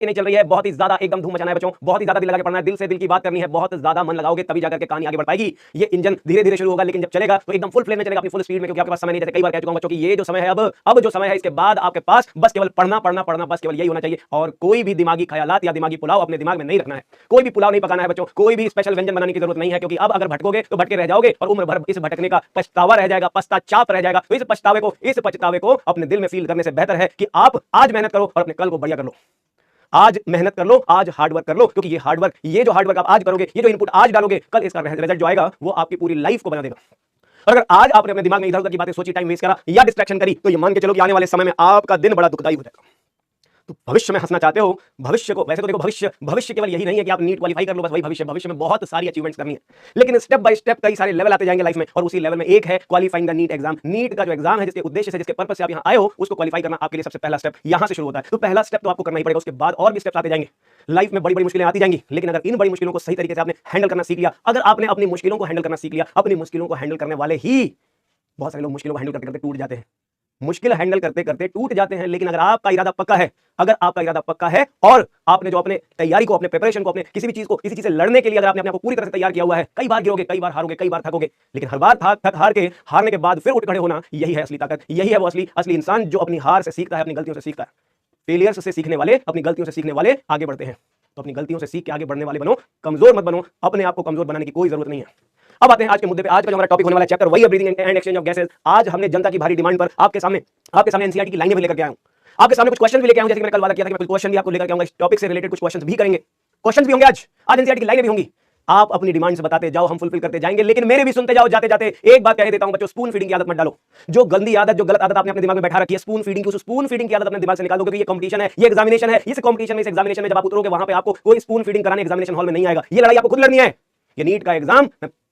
नहीं चल रही है, बहुत ही ज्यादा एकदम धूम मचाना है बच्चों, बहुत ही ज्यादा दिल लगा के पढ़ना है, दिल से दिल की बात करनी है, बहुत ज्यादा मन लगाओगे तभी जाकर के कहानी आगे बढ़ पाएगी। ये इंजन धीरे धीरे शुरू होगा लेकिन जब चलेगा तो एकदम फुल फ्लेम में चलेगा, अपनी फुल स्पीड में, क्योंकि आपके पास समय नहीं। जैसे कई बार कह चुका हूं बच्चों की ये जो समय है अब जो समय है इसके बाद आपके पास बस केवल पढ़ना पढ़ना पढ़ना, बस केवल यही होना चाहिए और कोई भी दिमागी ख्यालात या दिमागी पुलाव अपने दिमाग में नहीं रखना है। कोई भी पुलाव नहीं पकाना है बच्चों, कोई भी स्पेशल व्यंजन बनाने की जरूरत नहीं है, क्योंकि अब अगर भटकोगे तो भटके रह जाओगे और उम्र भर इस भटकने का पछतावा रह जाएगा, पश्चाताप रह जाएगा। तो इस पछतावे को अपने दिल में फील करने से बेहतर है कि आप आज मेहनत करो और अपने कल को बढ़िया कर लो। आज मेहनत कर लो, आज हार्ड वर्क कर लो, क्योंकि ये जो हार्ड वर्क आप आज करोगे, ये जो इनपुट आज डालोगे, कल इसका रिजल्ट जो आएगा वो आपकी पूरी लाइफ को बना देगा। और अगर आज आपने अपने दिमाग में इधर उधर की बातें सोची, टाइम वेस्ट करा या डिस्ट्रैक्शन करी, तो ये मान के चलो कि आने वाले समय में आपका दिन बड़ा दुखदायी हो जाएगा। तो भविष्य में हंसना चाहते हो, भविष्य को वैसे तो देखो, भविष्य केवल यही नहीं है कि आप नीट क्वालिफाई कर लो बस वही भविष्य में बहुत सारी अचीवमेंट्स करनी है, लेकिन स्टेप बाय स्टेप कई सारे लेवल आते जाएंगे लाइफ में, और उसी लेवल में एक है qualifying the NEET exam. NEET का जो एग्जाम है, जिसके उद्देश्य से, जिसके पर्पस से आप यहाँ आए हो, उसको क्वालिफाई करना आपके लिए सबसे पहला स्टेप यहां से शुरू होता है। तो पहला स्टेप तो आपको करना ही पड़ेगा, उसके बाद और भी स्टेप्स आते जाएंगे। लाइफ में बड़ी बड़ी मुश्किलें आती जाएंगी, लेकिन अगर इन बड़ी मुश्किलों को सही तरीके से आपने हैंडल करना सीख लिया, अगर आपने अपनी मुश्किलों को हैंडल करना सीख लिया, अपनी मुश्किलों को हैंडल करने वाले ही बहुत सारे लोग मुश्किलों को हैंडल करते करते टूट जाते हैं, मुश्किल हैंडल करते करते टूट जाते हैं। लेकिन अगर आपका इरादा पक्का है, अगर आपका इरादा पक्का है और आपने जो अपने तैयारी को, अपने प्रिपरेशन को, अपने किसी भी चीज को, किसी चीज से लड़ने के लिए अगर आपने अपने आप को पूरी तरह से तैयार किया हुआ है, कई बार गिरोगे, कई बार हारोगे, कई बार थकोगे, लेकिन हर बार थक हारने के बाद फिर उठ खड़े होना, यही है असली ताकत, यही है वो असली इंसान जो अपनी हार से सीखता है, अपनी गलतियों से सीखता है। फेलियर्स से सीखने वाले, अपनी गलतियों से सीखने वाले आगे बढ़ते हैं। तो अपनी गलतियों से सीख के आगे बढ़ने वाले बनो, कमजोर मत बनो, अपने आप को कमजोर बनाने की कोई जरूरत नहीं है। अब आते हैं आज के मुद्दे पे। आज का जो हमारा टॉपिक होने वाला चैप्टर वही है breathing and exchange of gases. आज हमने जनता की भारी डिमांड पर आपके सामने एनसीईआरटी की लाइनें भी लेकर के आया हूं, आपके सामने कुछ क्वेश्चन भी लेकर आया हूं। जैसे कि मैंने कल वादा किया था कि मैं कुछ क्वेश्चन भी आपको लेकर के आऊंगा, इस टॉपिक से रिलेटेड कुछ क्वेश्चन भी करेंगे, क्वेश्चन भी होंगे आज एनसीईआरटी की लाइनें भी होंगी। आप अपनी डिमांड्स बताते जाओ, हम फुलफिल करते जाएंगे, लेकिन मेरे भी सुनते जाओ। जाते जाते एक बात कह देता हूं बच्चों, स्पून फीडिंग की आदत मत डालो। जो गंदी आदत, जो गलत आदत आपने अपने दिमाग में बैठा रखी है, स्पून फीडिंग की, उस स्पून फीडिंग की आदत अपने दिमाग से निकाल दो, क्योंकि ये कंपटीशन है, ये एग्जामिनेशन है। इस एग्जामिनेशन में जब आप उतरोगे, वहां पे आपको कोई स्पून फीडिंग कराने एग्जामिनेशन हॉल में नहीं आएगा। ये लड़ाई आपको खुद लड़नी है। ये नीट का एग्जाम,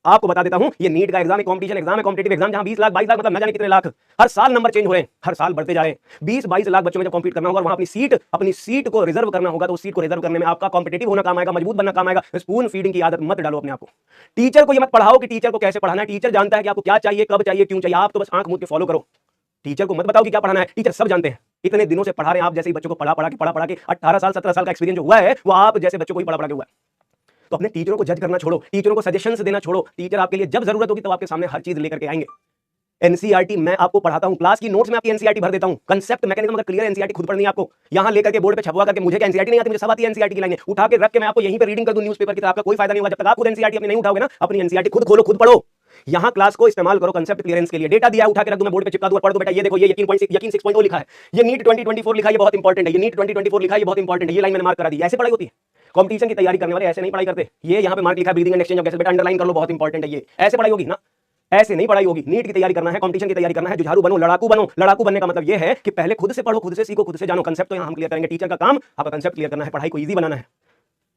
आपको बता देता हूं, ये नीट का एग्जाम एक कॉम्पिटिशन एग्जाम है, कॉम्पिटिटिव एग्जाम, जहां 20 लाख 22 लाख मतलब न जाने कितने लाख, हर साल नंबर चेंज हो रहे हैं, हर साल बढ़ते जा रहे हैं। 20-22 लाख बच्चों में जब कॉम्पीट करना होगा, वहां अपनी सीट को रिजर्व करना होगा, तो उस सीट को रिजर्व करने में आपका कॉम्पिटिटिव होना काम आएगा, मजबूत बनना काम आएगा। स्पून फीडिंग की आदत मत डालो अपने आप को। टीचर को ये मत पढ़ाओ कि टीचर को कैसे पढ़ाना है। टीचर जानता है कि आपको क्या चाहिए, कब चाहिए, क्यों चाहिए, आप तो बस आंख मूंद के फॉलो करो। टीचर को मत बताओ कि क्या पढ़ाना है, टीचर सब जानते हैं। इतने दिनों से पढ़ा रहे हैं आप जैसे ही बच्चों को पढ़ा पढ़ा के 18 साल 17 साल का एक्सपीरियंस जो हुआ है, वो आप जैसे बच्चों को ही पढ़ा के हुआ है। तो अपने टीचरों को जज करना छोड़ो, टीचरों को सजेशंस देना छोड़ो। टीचर आपके लिए जब जरूरत होगी तब आपके सामने हर चीज लेकर के आएंगे। एनसीईआरटी मैं आपको पढ़ाता हूं, क्लास की नोट्स में आपकी एनसीईआरटी भर देता हूं। कंसेप्ट मैकेनिज्म अगर क्लियर, एनसीईआरटी खुद पढ़नी है आपको। यहां लेकर के बोर्ड पे छपवा करके मुझे क्या एनसीईआरटी नहीं आती, मुझे सब आती है एनसीईआरटी की लाइनें उठा के रख के मैं आपको यहीं पे रीडिंग कर दूं न्यूज़पेपर की तरह। आपका कोई फायदा नहीं होगा जब तक आप खुद एनसीईआरटी अपनी नहीं उठाओगे ना। अपनी एनसीईआरटी खुद खोलो, खुद पढ़ो। यहां क्लास को इस्तेमाल करो कंसेप्ट क्लियरेंस के लिए। डेटा दिया उठा के रख दूं मैं बोर्ड पे, चिपका दूं, पढ़ दो बेटा, ये देखो, ये यकीन 6.0 लिखा है, ये नीट 2024 लिखा है, ये बहुत इंपॉर्टेंट है, ये नीट 2024 लिखा है, ये बहुत इंपॉर्टेंट है, ये लाइन मैंने मार्क करा दी। ऐसे पढ़ाई होती है? कंपटीशन की तैयारी करने वाले ऐसे नहीं पढ़ाई करते। ये यहां पे मार्क लिखा है breathing and exchange of gases, बेटा अंडरलाइन कर लो, बहुत इंपॉर्टेंट है। ये ऐसे पढ़ाई होगी ना? ऐसे नहीं पढ़ाई होगी। नीट की तैयारी करना है, कंपटीशन की तैयारी करना है, जुझारू बनो, लड़ाकू बनो। लड़ाकू बनने का मतलब ये है कि पहले खुद से पढ़ो, खुद से सीखो, खुद से जानो। कंसेप्ट तो यहां हम क्लियर करेंगे, टीचर का काम आपका कंसेप्ट क्लियर करना है, पढ़ाई को इजी बनाना है।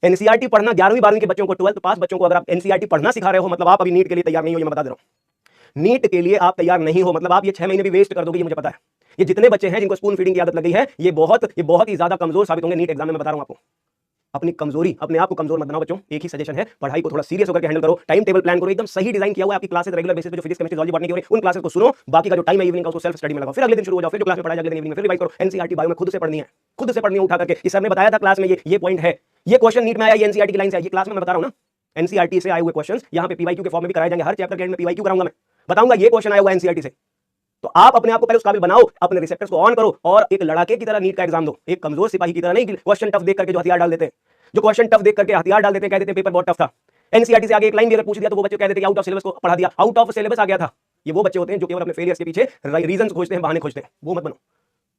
एनसीईआरटी पढ़ना 11वीं 12वीं के बच्चों को, 12th पास बच्चों को अगर आप एनसीईआरटी पढ़ना सिखा रहे हो, मतलब आप अभी नीट के लिए तैयार नहीं हो, ये मैं बता दे रहा हूं। नीट के लिए आप तैयार नहीं हो, मतलब आप ये 6 महीने भी वेस्ट कर दोगे, ये मुझे पता है। ये जितने बच्चे हैं जिनको स्पून फीडिंग की आदत लग गई है, ये बहुत ही ज्यादा कमजोर साबित होंगे नीट एग्जाम में, मैं बता रहा हूं आपको। अपनी कमजोरी, अपने आप को कमजोर मत बनाओ बच्चों। एक ही सजेशन है, पढ़ाई को थोड़ा सीरियस होकर हैंडल करो, टाइम टेबल प्लान करो, एकदम सही डिजाइन किया हुआ है। आपकी क्लासेस रेगुलर बेसिस पे जो फिजिक्स केमिस्ट्री जूलॉजी बॉटनी की हो रही है, उन क्लासेस को सुनो। बाकी का जो टाइम है इवनिंग का, उसको सेल्फ स्टडी में लगाओ। फिर अगले दिन शुरू हो जाओ, फिर जो क्लास में पढ़ाया अगले दिन इवनिंग में फिर रिवाइज करो। एनसीईआरटी बायो में खुद से पढ़नी है, खुद से पढ़नी है उठा करके। इस सर ने बताया था क्लास में, ये पॉइंट है, ये क्वेश्चन नीट में आया, ये एनसीईआरटी की लाइन से आया, ये क्लास में मैं बता रहा हूं ना। एनसीईआरटी से आए हुए क्वेश्चंस यहां पे पीवाईक्यू के फॉर्म में भी कराए जाएंगे। हर चैप्टर के एंड में पीवाईक्यू कराऊंगा, मैं बताऊंगा ये क्वेश्चन आया हुआ एनसीईआरटी से। तो आप अपने आप को पहले उस काबिल बनाओ, अपने रिसेप्टर्स को ऑन करो और एक लड़ाके की तरह नीट का एग्जाम दो। एक कमजोर सिपाही की तरह नहीं, क्वेश्चन टफ देख करके जो हथियार डाल देते हैं, जो क्वेश्चन टफ देख करके हथियार डाल देते हैं, कह देते हैं पेपर बहुत टफ था। एनसीईआरटी से आगे एक लाइन भी अगर पूछ दिया तो वो बच्चे कह देते हैं आउट ऑफ सिलेबस को पढ़ा दिया, आउट ऑफ सिलेबस आ गया था। ये वो बच्चे होते हैं जो केवल अपने फेलियर्स के पीछे रीजंस खोजते हैं, बहाने खोजते हैं। वो मत बनो।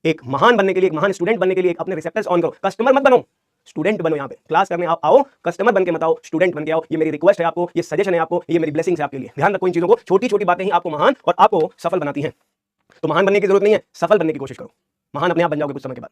एक महान बनने के लिए, एक महान स्टूडेंट बनने के लिए अपने रिसेप्टर्स ऑन करो। कस्टमर मत बनो, स्टूडेंट बनो। यहाँ पे क्लास करने आप आओ, कस्टमर बन के मत आओ, स्टूडेंट बन के आओ। ये मेरी रिक्वेस्ट है आपको, ये सजेशन है आपको, ये मेरी ब्लेसिंग्स है आपके लिए। ध्यान रखो इन चीजों को, छोटी छोटी बातें ही आपको महान और आपको सफल बनाती हैं। तो महान बनने की जरूरत नहीं है, सफल बनने की कोशिश करो, महान अपने आप बन जाओगे कुछ समय के बाद।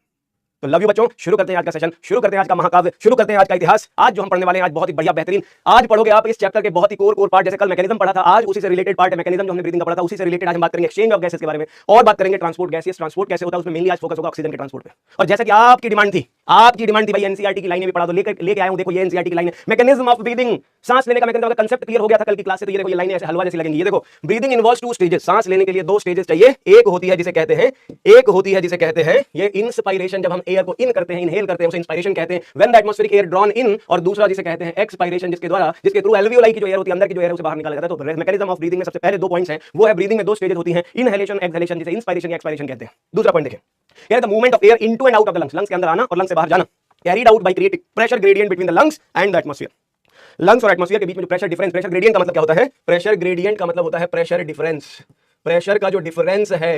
तो लव यू बच्चों, शुरू करते हैं आज का सेशन, शुरू करते हैं आज का महाकाव्य, शुरू करते हैं आज का इतिहास। आज जो हम पढ़ने वाले हैं, आज बहुत ही बढ़िया बेहतरीन। आज पढ़ोगे आप इस चैप्टर के बहुत ही कोर पार्ट। जैसे कल मैकेनिज्म पढ़ा था, आज उसी से रिलेटेड पार्ट है मैकेनिज्म, जो हमने ब्रीथिंग का पढ़ा था, उसी से रिलेटेड आज हम बात करेंगे एक्सचेंज ऑफ गैसेस के बारे में, और बात करेंगे ट्रांसपोर्ट गैसेस, ट्रांसपोर्ट कैसे होता है उसमें मेनली आज फोकस होगा ऑक्सीजन के ट्रांसपोर्ट पे। और जैसे कि आपकी डिमांड थी, आपकी डिमांड थी भाई एनसीईआरटी की लाइनें भी पढ़ा दो, लेके आया हूं, देखो ये एनसीईआरटी की लाइनें, मैकेनिज्म ऑफ ब्रीदिंग, सांस लेने का मैकेनिज्म, कंसेप्ट क्लियर हो गया था कल की क्लास से, तो ये देखो ये लाइनें ऐसे हलवा जैसी लगेंगी। ये देखो ब्रीदिंग इन्वॉल्व्स टू स्टेजेस, सांस लेने के लिए दो स्टेजेस चाहिए, एक होती है जिसे कहते हैं ये इंस्पायरेशन, जब हम एयर को इन करते हैं, इनहेल करते हैं, उसे इंस्पायरेशन कहते हैं, when the atmospheric air drawn in, और दूसरा जिसे कहते हैं एक्सपायरेशन, जिसके थ्रू एल्वियोलाई की जो एयर होती है, अंदर की जो एयर उसे बाहर निकाला जाता है। तो मैकेनिज्म ऑफ ब्रीदिंग में सबसे पहले दो पॉइंट्स हैं, वो है ब्रीदिंग में दो स्टेजेस होती हैं, इनहेलेशन एक्सहेलेशन, जिसे इंस्पायरेशन या एक्सपायरेशन कहते हैं। दूसरा पॉइंट देखिए, यानी the movement of air into and out of the lungs, lungs के अंदर आना और लंग्स से बाहर जाना, carried out by creating pressure gradient between the lungs and the atmosphere. Lungs और एटमॉस्फेयर के बीच में जो प्रेशर डिफरेंस, प्रेशर ग्रेडियंट का मतलब क्या होता है, प्रेशर ग्रेडियंट का मतलब होता है प्रेशर डिफरेंस, प्रेशर का जो डिफरेंस है,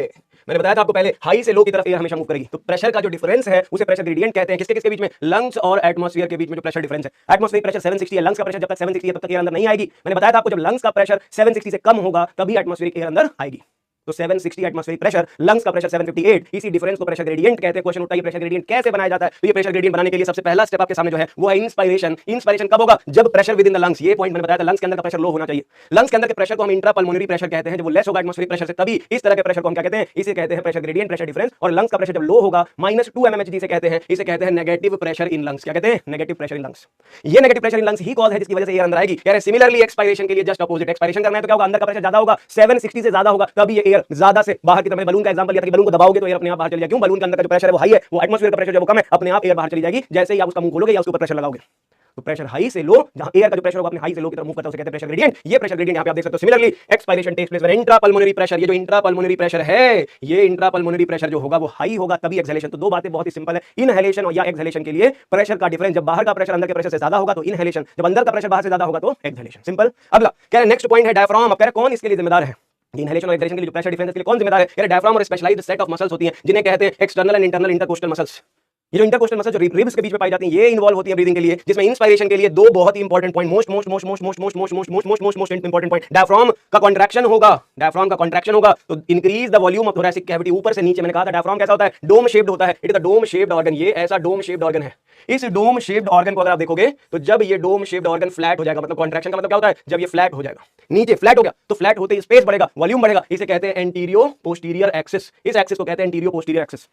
मैंने बताया था आपको पहले, हाई से लो की तरफ एयर हमेशा मूव करेगी, तो प्रेशर का जो डिफरेंस है उसे प्रेशर ग्रेडियंट कहते हैं। किसके किसके बीच में, लंग्स और एटमॉस्फेयर के बीच में जो प्रेशर डिफरेंस है। एटमॉस्फेरिक प्रेशर 760 है, लंग्स का प्रेशर जब तक 760 है तब तक एयर अंदर नहीं आएगी। मैंने बताया था आपको, जब लंग्स का प्रेशर 760 से कम होगा तभी एटमॉस्फेरिक एयर अंदर आएगी। तो 760 एटमॉस्फेरिक प्रेशर, लंग्स का प्रेशर 758, इसी डिफरेंस को प्रेशर ग्रेडियंट कहते हैं। क्वेश्चन उठता है ये प्रेशर ग्रेडियंट कैसे बनाया जाता है, तो ये प्रेशर ग्रेडियंट बनाने के लिए सबसे पहला स्टेप आपके सामने जो है वो है इंस्पायरेशन। इंस्पायरेशन कब होगा, जब pressure with in the lungs, ये पॉइंट मैंने बताया था, लंग्स के अंदर का प्रेशर लो होना चाहिए। लंग्स के अंदर के प्रेशर को हम इंट्रा पल्मोनरी प्रेशर कहते हैं, जब वो लेस होगा एटमॉस्फेरिक प्रेशर से, तभी इस तरह के प्रेशर को हम क्या कहते हैं, इसे कहते हैं प्रेशर ग्रेडियंट, प्रेशर डिफरेंस। और लंग्स का प्रेशर जब लो होगा -2 mmHg से कहते हैं, इसे कहते हैं नेगेटिव प्रेशर इन लंग्स। क्या कहते हैं, नेगेटिव प्रेशर इन लंग्स। ये negative pressure in lungs he cause है जिसकी वजह से एयर अंदर आएगी। कह रहे सिमिलरली एक्सपायरेशन के लिए जस्ट अपोजिट, एक्सपायरेशन करना है तो क्या होगा, अंदर का प्रेशर ज्यादा होगा, 760 से ज्यादा होगा, तभी ये एयर ज्यादा से बाहर की तरफ, बलून का एग्जांपल लिया था कि बलून को दबाओगे तो एयर अपने आप बाहर चली जाएगी। क्यों, बलून के अंदर का जो प्रेशर है वो हाई है, वो एटमॉस्फेयर का प्रेशर जो वो कम है, अपने आप एयर बाहर चली जाएगी जैसे ही आप उसका मुंह खोलोगे या उसके ऊपर प्रेशर लगाओगे। तो प्रेशर हाई से लो, जहां एयर का जो प्रेशर होगा अपने हाई से लो की तरफ मूव करता है उसे कहते हैं प्रेशर ग्रेडियंट। ये प्रेशर ग्रेडियंट यहां पे आप देख सकते हो। Similarly expiration takes place when intra pulmonary pressure, ये जो इंट्रा पल्मोनरी प्रेशर है, ये इंट्रा पल्मोनरी प्रेशर जो होगा वो हाई होगा तभी एक्सहेलेशन। तो दो बातें बहुत ही सिंपल है, इनहेलेशन या एक्सहेलेशन के लिए प्रेशर का डिफरेंस, जब बाहर का प्रेशर अंदर के प्रेशर से ज्यादा होगा तो इनहेलेशन, जब अंदर का प्रेशर बाहर से ज्यादा होगा तो एक्सहेलेशन। सिंपल। अगला कह रहे नेक्स्ट पॉइंट है डायफ्राम। अब कह रहे कौन इसके लिए जिम्मेदार है, इनहेलेशन और एक्सहेलेशन के लिए जो प्रेशर डिफरेंस के लिए कौन जिम्मेदार है, कह रहे डायफ्राम और स्पेशलाइज्ड सेट ऑफ मसल्स होती हैं जिन्हें कहते हैं external and internal intercostal muscles. ये जो इंटरकोस्टल मसल जो रिब्स के बीच में पाई जाती हैं, ये इन्वॉल्व होती है ब्रीदिंग के लिए, जिसमें इंस्पायरेशन के लिए दो बहुत ही important point, most important point, diaphragm का कॉन्ट्रैक्शन होगा। डायफ्राम का कॉन्ट्रैक्शन होगा तो increase the volume of thoracic cavity, ऊपर से नीचे। मैंने कहा था डायफ्राम कैसा होता है, डोम शेप्ड होता है, it is the dome shaped organ. ये ऐसा डोम शेप्ड ऑर्गन है। इस डोम शेप्ड ऑर्गन को अगर आप देखोगे तो जब ये डोम शेप्ड ऑर्गन फ्लैट हो जाएगा, मतलब कॉन्ट्रैक्शन का मतलब क्या होता है, जब ये फ्लैट हो जाएगा, नीचे फ्लैट हो गया तो फ्लैट होते ही स्पेस बढ़ेगा, वॉल्यूम बढ़ेगा, इसे कहते हैं एंटीरियो पोस्टीरियर एक्सिस। इस एक्सिस को कहते हैं एंटीरियो पोस्टीरियर एक्सिस।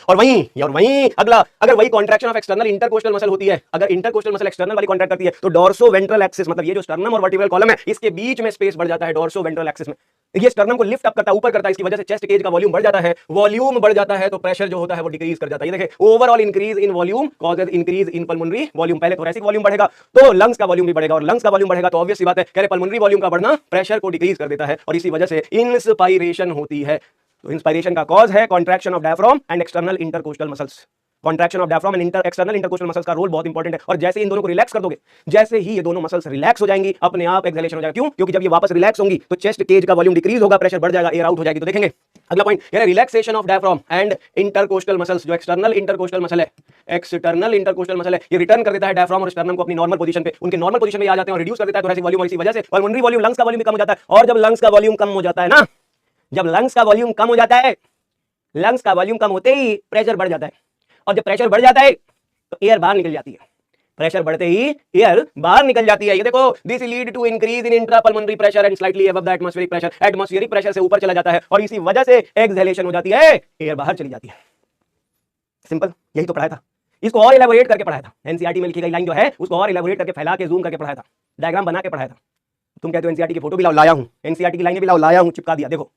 और वहीं अगला, अगर वही contraction of external intercostal muscle होती है, अगर इंटरकोस्टल मसल एक्सटर्नल वाली कॉन्ट्रैक्ट करती है तो डोर्सो वेंट्रल एक्सिस, मतलब ये जो स्टर्नम और वर्टिब्रल कॉलम है इसके बीच में स्पेस बढ़ जाता है डोर्सो वेंट्रल एक्सिस में। ये स्टर्नम को लिफ्ट अप करता है, ऊपर करता है, इसकी वजह से चेस्ट केज का वॉल्यूम बढ़ जाता है। वॉल्यूम बढ़ जाता है तो प्रेशर जो होता है वो डिक्रीज कर जाता है। ये देखिए, overall increase in volume causes increase in pulmonary volume. पहले थोरैसिक वॉल्यूम बढ़ेगा तो लंग्स का वॉल्यूम भी बढ़ेगा, और लंग्स का वॉल्यूम बढ़ेगा तो ऑब्वियस सी बात है, कह रहे पल्मोनरी वॉल्यूम का बढ़ना प्रेशर को डिक्रीज कर देता है, और इसी वजह से इंस्पायरेशन होती है। तो इंस्पायरेशन का कॉज है contraction of diaphragm and external intercostal muscles. Contraction of diaphragm and external intercostal muscles का रोल बहुत इंपॉर्टेंट है, और जैसे इन दोनों को रिलैक्स कर दोगे, जैसे ही ये दोनों मसल्स रिलैक्स हो जाएंगी, अपने आप एक्सहेलेशन हो जाएगा। क्यों, क्योंकि जब ये वापस रिलैक्स होंगी तो चेस्ट केज का वॉल्यूम डिक्रीज होगा, प्रेशर बढ़ जाएगा, एयर आउट हो जाएगी। तो देखेंगे अगला पॉइंट, यानी relaxation of diaphragm and intercostal muscles. जो एक्सटर्नल इंटरकोस्टल मसल है, एक्सटर्नल इंटरकोस्टल मसल है, ये रिटर्न कर देता है डायफ्राम और स्टर्नम को अपनी नॉर्मल पोजीशन पे, उनके नॉर्मल पोजीशन में आ जाते हैं और रिड्यूस कर देता है थोरैसिक वॉल्यूम, और इसी वजह से पल्मोनरी वॉल्यूम, लंग्स का वॉल्यूम भी कम हो जाता है। और जब लंग्स का वॉल्यूम कम हो जाता है ना, जब लंग्स का वॉल्यूम कम हो जाता है, लंग्स का वॉल्यूम कम होते ही प्रेशर बढ़ जाता है, और जब प्रेशर बढ़ जाता है तो एयर बाहर निकल जाती है। प्रेशर बढ़ते ही एयर बाहर निकल जाती है। ये देखो, this lead to increase in intrapulmonary pressure and slightly above the atmospheric pressure. Atmospheric pressure से ऊपर चला जाता है और इसी वजह से एक्सहेलेशन हो जाती है, एयर बाहर चली जाती है। सिंपल, यही तो पढ़ाया था, इसको और इलैबोरेट करके पढ़ाया था। एनसीईआरटी में लिखी गई लाइन जो है उसको और इलैबोरेट करके, फैला के, जूम करके पढ़ाया था, डायग्राम बना के पढ़ाया था। तुम कहते हो एनसीईआरटी की फोटो भी लाया हूं, एनसीईआरटी की लाइनें भी लाया हूं, चिपका दिया, देखो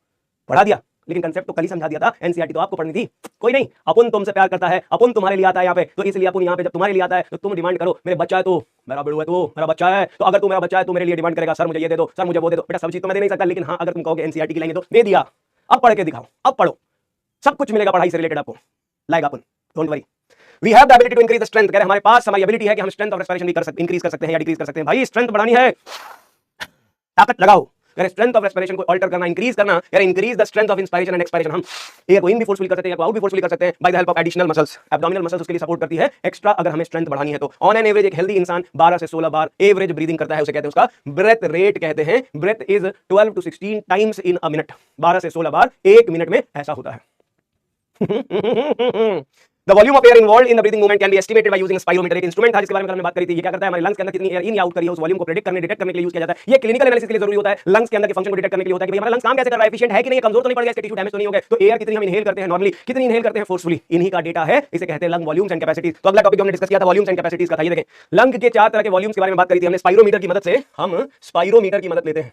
पढ़ा दिया, लेकिन कंसेप्ट तो कल ही समझा दिया था। एनसीईआरटी तो आपको पढ़नी थी। कोई नहीं, अपन तुमसे प्यार करता है, अपन तुम्हारे लिए आता है यहाँ पे, तो इसलिए अपन यहाँ पे जब तुम्हारे लिए आता है तो तुम डिमांड करो, मेरे बच्चा है तो, मेरा बेड़ू है तो, मेरा बच्चा है तो, अगर तू मेरा बच्चा है तो मेरे लिए डिमांड करेगा, सर मुझे ये दे दो, सर मुझे वो दे दो। बेटा सब चीज तो मैं दे नहीं सकता, लेकिन हाँ अगर तुम कहोगे एनसीईआरटी की लाइनें तो दे दिया, अब पढ़ के दिखाओ, अब पढ़ो, सब कुछ मिलेगा पढ़ाई से रिलेटेड आपको, लाएगा अपन, don't worry. We have the ability to increase the strength. कह रहे हमारे पास हमारी एबिलिटी है कि हम स्ट्रेंथ ऑफ रेस्पिरेशन भी कर सकते, इंक्रीज कर सकते हैं या डिक्रीज कर सकते हैं। भाई स्ट्रेंथ बढ़ानी है, ताकत लगाओ। यार स्ट्रेंथ ऑफ रेस्पिरेशन को अल्टर करना, इंक्रीज करना, यार increase the strength of inspiration and expiration. हम एयर को इन भी फोर्सफुली कर सकते हैं, एयर को आउट भी फोर्सफुली कर सकते हैं by the help of additional muscles. Abdominal muscles उसके लिए सपोर्ट करती है एक्स्ट्रा, अगर हमें स्ट्रेंथ बढ़ानी है तो। ऑन एन एवरेज एक हेल्दी इंसान 12 से 16 बार एवरेज ब्रीदिंग करता है, उसे कहते हैं, उसका ब्रेथ रेट कहते हैं। Breath is 12 to 16 times in a minute, 12 से 16 बार एक मिनट में ऐसा होता है। The volume of air involved in the breathing movement can be estimated by using spirometer. एक इंस्ट्रूमेंट था जिसके बारे में हमने बात करी थी। ये क्या करता है, हमारे लंग्स के अंदर कितनी एयर इन या आउट करी है उस वॉल्यूम को प्रेडिक्ट करने डिटेक्ट करने के लिए यूज किया जाता है। ये क्लिनिकल एनालिसिस के लिए जरूरी होता है, लंग्स के अंदर के फंक्शन को डिटेक्ट करने के लिए होता है कि भाई हमारा लंग्स काम कैसे कर रहा है, एफिशिएंट है कि नहीं, कमजोर तो नहीं पड़ गया, इसके टिश्यू डैमेज तो नहीं हो गए। तो एयर कितनी हम इनहेल करते हैं नॉर्मली, कितनी इनहेल करते हैं फोर्सफुली, इन्हीं का डेटा है, इसे कहते हैं लंग वॉल्यूम्स एंड कैपेसिटीज। तो अगला टॉपिक हमने डिस्कस किया था वॉल्यूम्स एंड कैपेसिटीज का था। ये देखें लंग के चार तरह के वॉल्यूम्स के बारे में बात करी थी हमने। स्पाइरोमीटर की मदद से, हम स्पाइरोमीटर की मदद लेते हैं,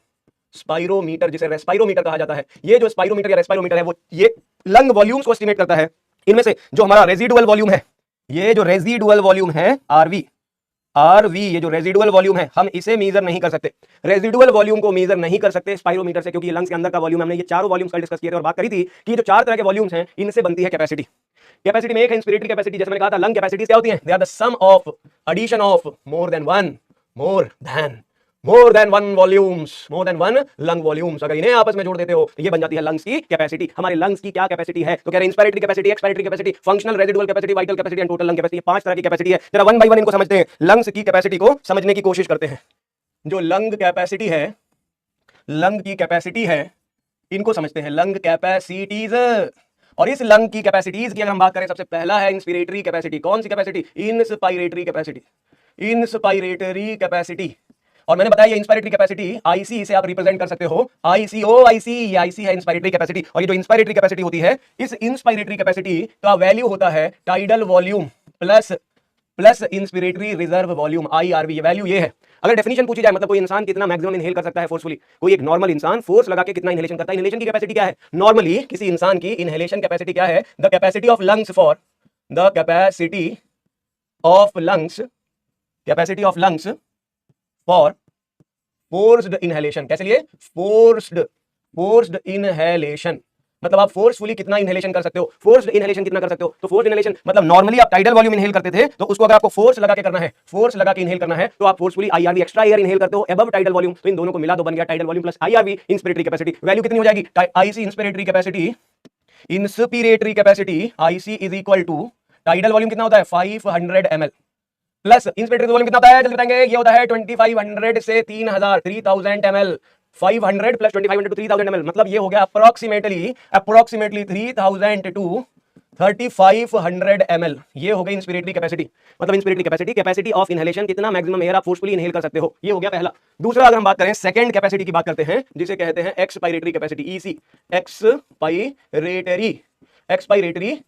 स्पाइरोमीटर जिसे रेस्पाइरोमीटर कहा जाता है। ये जो स्पाइरोमीटर या रेस्पाइरोमीटर है वो ये लंग वॉल्यूम्स को एस्टिमेट करता है। इनमें से जो हमारा रेजिडुअल वॉल्यूम है, ये जो रेजिडुअल वॉल्यूम है आरवी, ये जो रेजिडुअल वॉल्यूम है हम इसे मेजर नहीं कर सकते, रेजिडुअल वॉल्यूम को मेजर नहीं कर सकते स्पाइरोमीटर से, क्योंकि ये लंग्स के अंदर का वॉल्यूम। हमने ये चारों वॉल्यूम्स का डिस्कस किए थे और बात करी थी कि जो चार तरह के वॉल्यूम्स हैं इनसे बनती है कैपेसिटी। कैपेसिटी में एक है इंस्पिरेटरी कैपेसिटी, जैसे मैंने कहा था लंग कैपेसिटीज क्या होती हैं, they are the sum of addition of more than one volumes, more than one lung volumes. अगर इन्हें आपस में जोड़ देते हो तो ये बन जाती है लंग्स की कैपेसिटी। हमारे लंग्स की क्या कैपेसिटी है, तो कह रहे हैं inspiratory capacity, expiratory capacity, functional residual capacity, vital capacity and total lung capacity. पांच तरह की कैपेसिटी है। जरा वन बाय वन इनको समझते हैं, लंग्स की कैपेसिटी को समझने की कोशिश करते हैं। जो लंग कैपेसिटी है, लंग की कैपेसिटी है, इनको समझते हैं, लंग कैपेसिटीज। और इस लंग की कैपेसिटीज की अगर हम बात करें, सबसे पहला है इंस्पिरेटरी कैपेसिटी। कौन सी capacity, inspiratory capacity, inspiratory capacity. और मैंने बताया ये इंस्पिरेटरी कैपेसिटी आईसी से आप रिप्रेजेंट कर सकते हो, आईसी ये आईसी है इंस्पिरेटरी कैपेसिटी। और ये जो इंस्पिरेटरी कैपेसिटी होती है, इस इंस्पिरेटरी कैपेसिटी का वैल्यू होता है tidal volume plus inspiratory reserve volume, IRV. ये वैल्यू ये है। अगर डेफिनेशन पूछी जाए, मतलब कोई इंसान कितना मैक्सिमम इनहेल कर सकता है फोर्सफुली, कोई एक नॉर्मल इंसान फोर्स लगा के कितना इनहेलेशन करता है, इनहेलेशन की कैपेसिटी क्या है, नॉर्मली किसी इंसान की इनहेलेशन कैपेसिटी क्या है, the capacity of lungs for the capacity of lungs, capacity of lungs for forced inhalation. कैसे लिए, फोर्स्ड इनहेलेशन, मतलब आप फोर्सफुली कितना इनहेलेशन कर सकते हो, फोर्स्ड इनहेलेशन कितना कर सकते हो। तो फोर्स्ड इनहेलेशन मतलब नॉर्मली आप टाइडल वॉल्यूम इनहेल करते थे, तो उसको अगर आपको फोर्स लगा के करना है, फोर्स लगा के इनहेल करना है, तो आप forcefully IRV extra air inhale करते हो अबव टाइडल वॉल्यूम। तो इन दोनों को मिला तो बन गया tidal volume plus IRV inspiratory capacity. Value कितनी हो जाएगी, IC inspiratory capacity, inspiratory capacity IC is equal to tidal volume कितना होता है 500 ml प्लस इंस्पिरेटरी वॉल्यूम कितना होता है, जल्दी बताएंगे, ये होता है 2500 से 3000 ml। 500 प्लस 2500 टू 3000 ml, मतलब ये हो गया अप्रोक्सीमेटली 3000 टू 3500 ml। ये हो गई इंस्पिरेटरी कैपेसिटी। मतलब इंस्पिरेटरी कैपेसिटी ऑफ इनहेलेशन, कितना मैक्सिमम एयर आप फोर्सफुली इनहेल कर सकते हो, ये हो गया पहला। दूसरा अगर हम बात करें सेकंड कैपेसिटी की बात करते हैं, जिसे कहते हैं expiratory capacity, EC, expiratory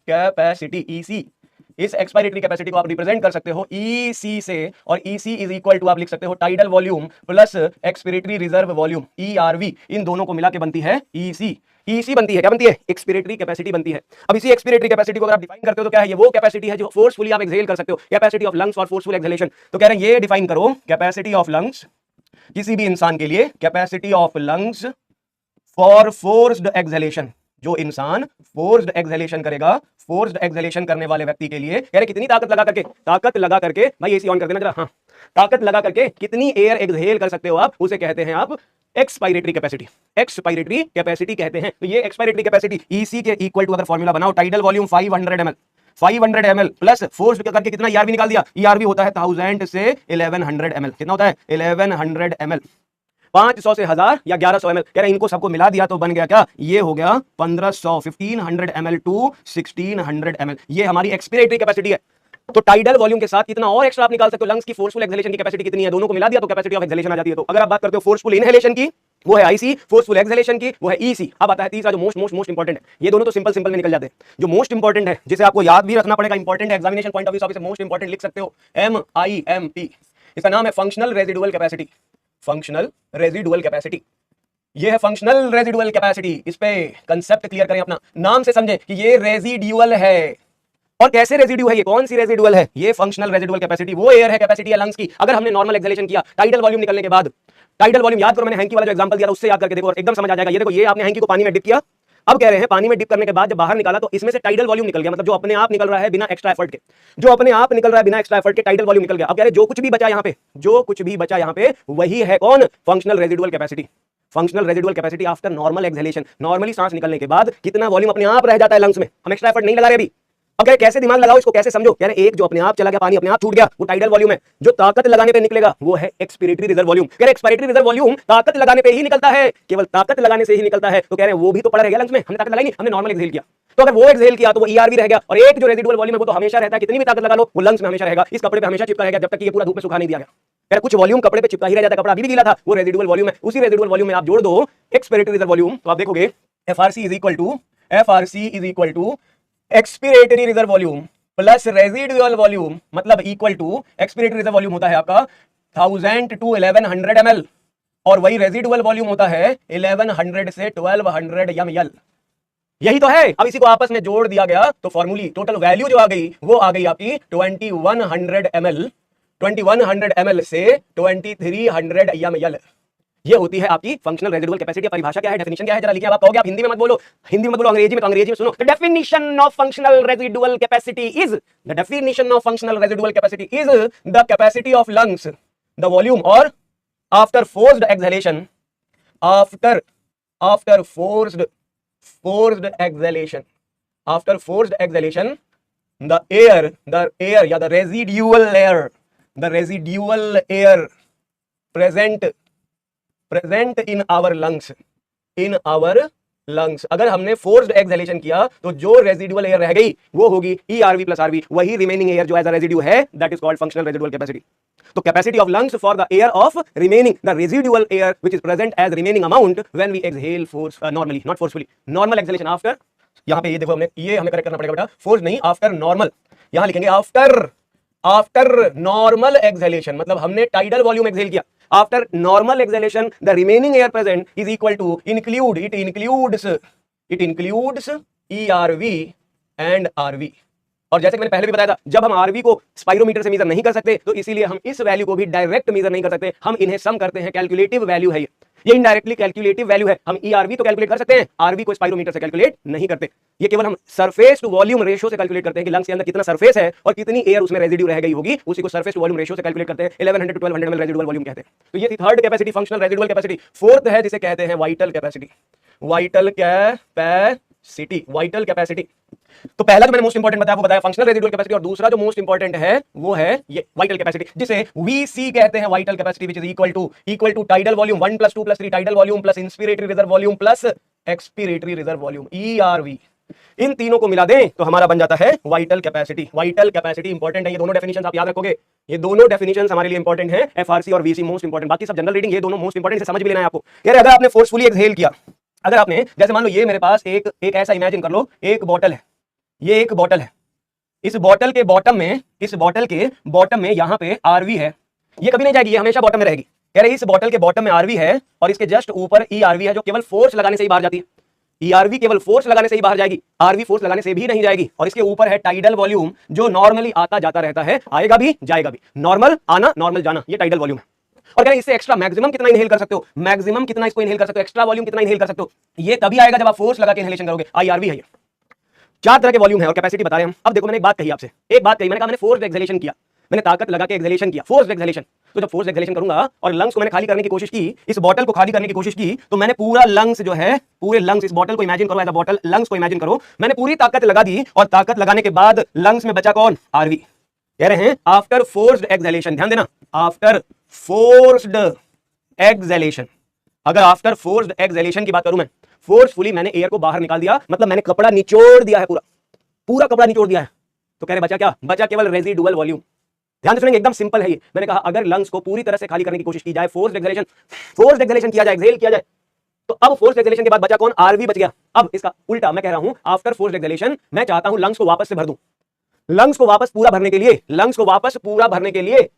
capacity, EC. इस एक्सपायरेटरी कैपेसिटी को आप रिप्रेजेंट कर सकते हो ईसी से, और ईसी इज इक्वल टू आप लिख सकते हो tidal volume plus expiratory reserve volume, ERV. इन दोनों को मिला के बनती है ईसी। ईसी बनती है, क्या बनती है, एक्सपिरेटरी कैपेसिटी बनती है। अब इसी एक्सपिरेटरी कैपेसिटी को अगर आप डिफाइन करते हो तो क्या है, ये वो कैपेसिटी है जो फोर्सफुली आप एक्सहेल कर सकते हो, capacity of lungs for forceful exhalation. तो कह रहे हैं ये डिफाइन करो, कैपेसिटी ऑफ लंग्स किसी भी इंसान के लिए, capacity of lungs for forced exhalation. जो इंसान फोर्स्ड एक्सहेलेशन करेगा, फोर्स्ड एक्सहेलेशन करने वाले व्यक्ति के लिए कह रहे कितनी ताकत लगा करके भाई एसी ऑन कर देना जरा, हाँ, ताकत लगा करके कितनी एयर एक्सहेल कर सकते हो आप, उसे कहते हैं आप एक्सपायरेटरी कैपेसिटी। एक्सपायरेटरी कैपेसिटी कहते हैं। तो ये एक्सपायरेटरी कैपेसिटी ईसी के इक्वल टू, अगर फॉर्मूला बनाओ, tidal volume 500 ml plus force करके कितना ईआरवी निकाल दिया, ईआरवी होता है 1000 से 1100 ml। कितना होता है 1100 ml, 500 से 1000 या 1100 ml। कह रहे हैं इनको सबको मिला दिया तो बन गया क्या, ये हो गया 1500 ml टू 1600 ml। ये हमारी एक्सपिरेटरी कैपेसिटी है। तो टाइडल वॉल्यूम के साथ कितना और एक्स्ट्रा आप निकाल सकते हो, लंग्स की फोर्सफुल एक्सहेलेशन की कैपेसिटी कितनी है, दोनों को मिला दिया तो कैपेसिटी ऑफ एक्सहेलेशन आ जाती है। तो अगर आप बात करते हो फोर्सफुल इनहेलेशन की, वो है आईसी, फोर्सफुल एक्सहेलेशन की वो है ईसी। अब आता है तीसरा जो मोस्ट इंपॉर्टेंट है। ये दोनों तो सिंपल में निकल जाते हैं। जो मोस्ट इंपॉर्टेंट है, जिसे आपको याद भी रखना पड़ेगा, इंपॉर्टेंट है एग्जामिनेशन पॉइंट ऑफ व्यू से, आप इसे मोस्ट इंपॉर्टेंट लिख सकते हो, MIMP। इसका नाम है functional residual capacity. Functional residual capacity, ये है फंक्शनल रेजिडुअल कैपेसिटी। इस पे कंसेप्ट क्लियर करें, अपना नाम से समझे कि ये रेजिडुअल है। और कैसे रेजिड्यू है, ये कौन सी रेजिडुअल है, ये फंक्शनल रेजिडुअल कैपेसिटी वो एयर है, कैपेसिटी है लंग्स की। अगर हमने नॉर्मल एक्सहेलेशन किया टाइडल वॉल्यूम निकलने के बाद, टाइडल वॉल्यूम याद करो, मैंने हैंकी वाला जो एग्जांपल दिया था उससे याद करके देखो और एकदम समझ आ जाएगा। ये देखो, ये आपने हैंकी को पानी में डिप किया, अब कह रहे हैं पानी में डिप करने के बाद जब बाहर निकाला तो इसमें से टाइडल वॉल्यूम निकल गया, मतलब जो अपने आप निकल रहा है बिना एक्स्ट्रा एफर्ट के, जो अपने आप निकल रहा है बिना एक्स्ट्रा एफर्ट के, टाइडल वॉल्यूम निकल गया। अब कह रहे हैं जो कुछ भी बचा यहाँ पे, जो कुछ भी बचा यहाँ पे, वही है कौन, functional residual capacity. Functional residual capacity after normal exhalation. Normally सांस निकलने के बाद कितना वॉल्यूम अपने आप रह जाता है लंग्स में, हम एक्स्ट्रा एफर्ट नहीं लगा रहे अभी, अब कह कैसे दिमाग लगाओ इसको, कैसे समझो। कह रहे एक जो अपने आप चला गया पानी, अपने आप छूट गया, वो टाइडल वॉल्यूम है। जो ताकत लगाने पे निकलेगा वो है एक्सपिरेटरी रिजर्व वॉल्यूम। कह रहे एक्सपिरेटरी रिजर्व वॉल्यूम ताकत लगाने पे ही निकलता है, केवल ताकत लगाने से ही निकलता है। तो कह रहे हैं वो भी तो पड़ा रह गया लंग्स में, हमने ताकत लगाई नहीं, हमने नॉर्मल एक्सहेल किया। तो अगर वो एक्सहेल किया तो वो ईआरवी रह गया, और एक जो रेजिडुअल वॉल्यूम है वो तो हमेशा रहता है, कितनी भी ताकत लगा लो वो लंग्स में हमेशा रहेगा, इस कपड़े पे हमेशा चिपका रहेगा जब तक कि ये पूरा धूप में सुखा नहीं दिया गया। यार कुछ वॉल्यूम कपड़े पे चिपका ही रह जाता है, कपड़ा अभी भी गीला था, वो रेजिडुअल वॉल्यूम है। उसी रेजिडुअल वॉल्यूम में आप जोड़ दो एक्सपिरेटरी रिजर्व वॉल्यूम, तो आप देखोगे FRC is equal to expiratory reserve volume plus residual volume, मतलब equal to expiratory reserve volume होता है आपका 1000 to 1100 ml, और वही रेजिडुअल वॉल्यूम होता है 1100 से 1200 ml। यही तो है। अब इसी को आपस में जोड़ दिया गया तो फॉर्मूली टोटल वैल्यू जो आ गई वो आ गई आपकी 2100 ml, 2100 ml से 2300 ml। ये होती है आपकी फंक्शनल रेजिडुअल कैपेसिटी। परिभाषा क्या है, डेफिनेशन क्या है, जरा लिखिए। आप कहोगे आप हिंदी में मत बोलो, हिंदी में मत बोलो, अंग्रेजी में, तो अंग्रेजी में सुनो। The definition of functional residual capacity is, the definition of functional residual capacity is the capacity of lungs, the volume, और आफ्टर फोर्स्ड एक्सहेलेशन, आफ्टर forced exhalation, after forced exhalation, the air या the residual air present in our lungs, अगर हमने forced exhalation किया तो जो residual air रह गई वो होगी ERV प्लस RV, वही रिमेनिंग एयर जो एज अ रेजिड्यू है, that is called functional residual capacity. तो capacity of lungs for the air of remaining, the residual air which is present as remaining amount when we exhale force normally, not forcefully, normal exhalation after, यहां पे ये देखो हमने ये हमें correct करना पड़ेगा बेटा, फोर्स नहीं, आफ्टर नॉर्मल, यहां लिखेंगे आफ्टर नॉर्मल एक्सहेलेशन, मतलब हमने टाइडल वॉल्यूम एक्सहेल किया। After normal exhalation the remaining air present is equal to it includes ERV and RV। और जैसे कि मैंने पहले भी बताया था, जब हम RV को स्पाइरोमीटर से मेजर नहीं कर सकते तो इसीलिए हम इस वैल्यू को भी डायरेक्ट मेजर नहीं कर सकते, हम इन्हें सम करते हैं, कैलकुलेटिव वैल्यू है ये इनडायरेक्टली कैलकुलेटिव वैल्यू है। हम ERV तो कैलकुलेट कर सकते हैं, RV को स्पाइरोमीटर से कैलकुलेट नहीं करते। ये केवल हम सरफेस टू वॉल्यूम रेशियो से कैलकुलेट करते हैं कि लंग्स के अंदर कितना सरफेस है और कितनी एयर उसमें रेजिड्यू रह गई होगी, उसी को सरफेस टू वॉल्यूम रेशियो से कैलकुलेट करते हैं। 1100 to 1200 ml रेजिडुअल वॉल्यूम कहते हैं। तो ये थी third capacity, functional residual capacity. Fourth है जिसे कहते हैं वाइटल कैपेसिटी। Vital capacity. तो पहला जो मैंने मोस्ट इंपोर्टेंट बताया वो बताया फंक्शनल रेजिडुअल कैपेसिटी, और दूसरा जो मोस्ट इंपोर्टेंट है वो है ये वाइटल कैपेसिटी, जिसे VC कहते हैं, vital capacity, which is equal to tidal volume 1 + 2 + 3 tidal volume plus inspiratory reserve volume plus expiratory reserve volume ERV। इन तीनों को मिला दें तो हमारा बन जाता है vital capacity. Vital capacity important है, ये दोनों डेफिनेशंस आप याद रखोगे, ये दोनों डेफिनेशंस हमारे लिए इंपॉर्टेंट है, FRC और VC मोस्ट इंपॉर्टेंट, बाकी सब जनरल रीडिंग, ये दोनों मोस्ट इंपॉर्टेंट, इसे समझ भी लेना है आपको। कह रहे अगर आपने फोर्सफुली एक्सहेल किया, अगर आपने जैसे मान लो ये मेरे पास एक ऐसा इमेजिन कर लो, एक बॉटल है, ये एक बॉटल है, इस बॉटल के बॉटम में यहाँ पे RV है, ये कभी नहीं जाएगी, ये हमेशा बॉटम में रहेगी। कह रहे इस बॉटल के बॉटम में RV है और इसके जस्ट ऊपर ERV है, जो केवल फोर्स लगाने से ही बाहर जाती है। ERV केवल फोर्स लगाने से ही बाहर जाएगी, RV फोर्स लगाने से भी नहीं जाएगी। और इसके ऊपर है टाइडल वॉल्यूम, जो नॉर्मली आता जाता रहता है, आएगा भी जाएगा भी, नॉर्मल आना नॉर्मल जाना, ये टाइडल वॉल्यूम है। और कह रहे इससे एक्स्ट्रा मैक्सिमम कितना इनहेल कर सकते हो, मैक्सिमम कितना इसको इनहेल कर सकते हो, एक्स्ट्रा वॉल्यूम कितना इनहेल कर सकते हो, ये तभी आएगा जब आप फोर्स लगा के इनहेलेशन करोगे। IRV है ये। 4 तरह के वॉल्यूम है और कैपेसिटी बता रहे हैं हम। अब देखो मैंने एक बात कही आपसे, मैंने कहा मैंने फोर्स्ड एक्सहेलेशन किया, मैंने ताकत लगा के एक्सहेलेशन किया, फोर्स्ड एक्सहेलेशन। तो जब फोर्स्ड एक्सहेलेशन करूंगा और लंग्स को मैंने खाली करने की कोशिश की, इस बॉटल को खाली करने की कोशिश की, तो मैंने पूरा लंग्स जो है, पूरे लंग्स, इस बॉटल को इमेजिन करो एज अ बॉटल, लंग्स को इमेजिन करो, मैंने पूरी ताकत लगा दी, और ताकत लगाने के बाद लंग्स में बचा कौन, RV। कह रहे हैं आफ्टर फोर्स्ड एक्सहेलेशन, ध्यान देना, आफ्टर फोर्स्ड एक्सहेलेशन, अगर आफ्टर फोर्स्ड एक्सहेलेशन की बात करूं मैं, फोर्सफुली मैंने एयर को बाहर निकाल दिया, मतलब मैंने कपड़ा निचोड़ दिया है, पूरा कपड़ा निचोड़ दिया है, तो कह रहे बचा क्या, बचा केवल रेजिडुअल वॉल्यूम। ध्यान से सुनेंगे, एकदम सिंपल है ये। मैंने कहा अगर लंग्स को पूरी तरह से खाली करने की कोशिश की जाए, फोर्स्ड एक्सहेलेशन किया जाए, एक्सहेल किया जाए, तो अब फोर्स्ड एक्सहेलेशन के बाद बचा कौन, RV बच गया। अब इसका उल्टा मैं कह रहा हूं, आफ्टर फोर्स्ड एक्सहेलेशन मैं चाहता हूं लंग्स को वापस से भर दूं, लंग्स को वापस पूरा भरने के लिए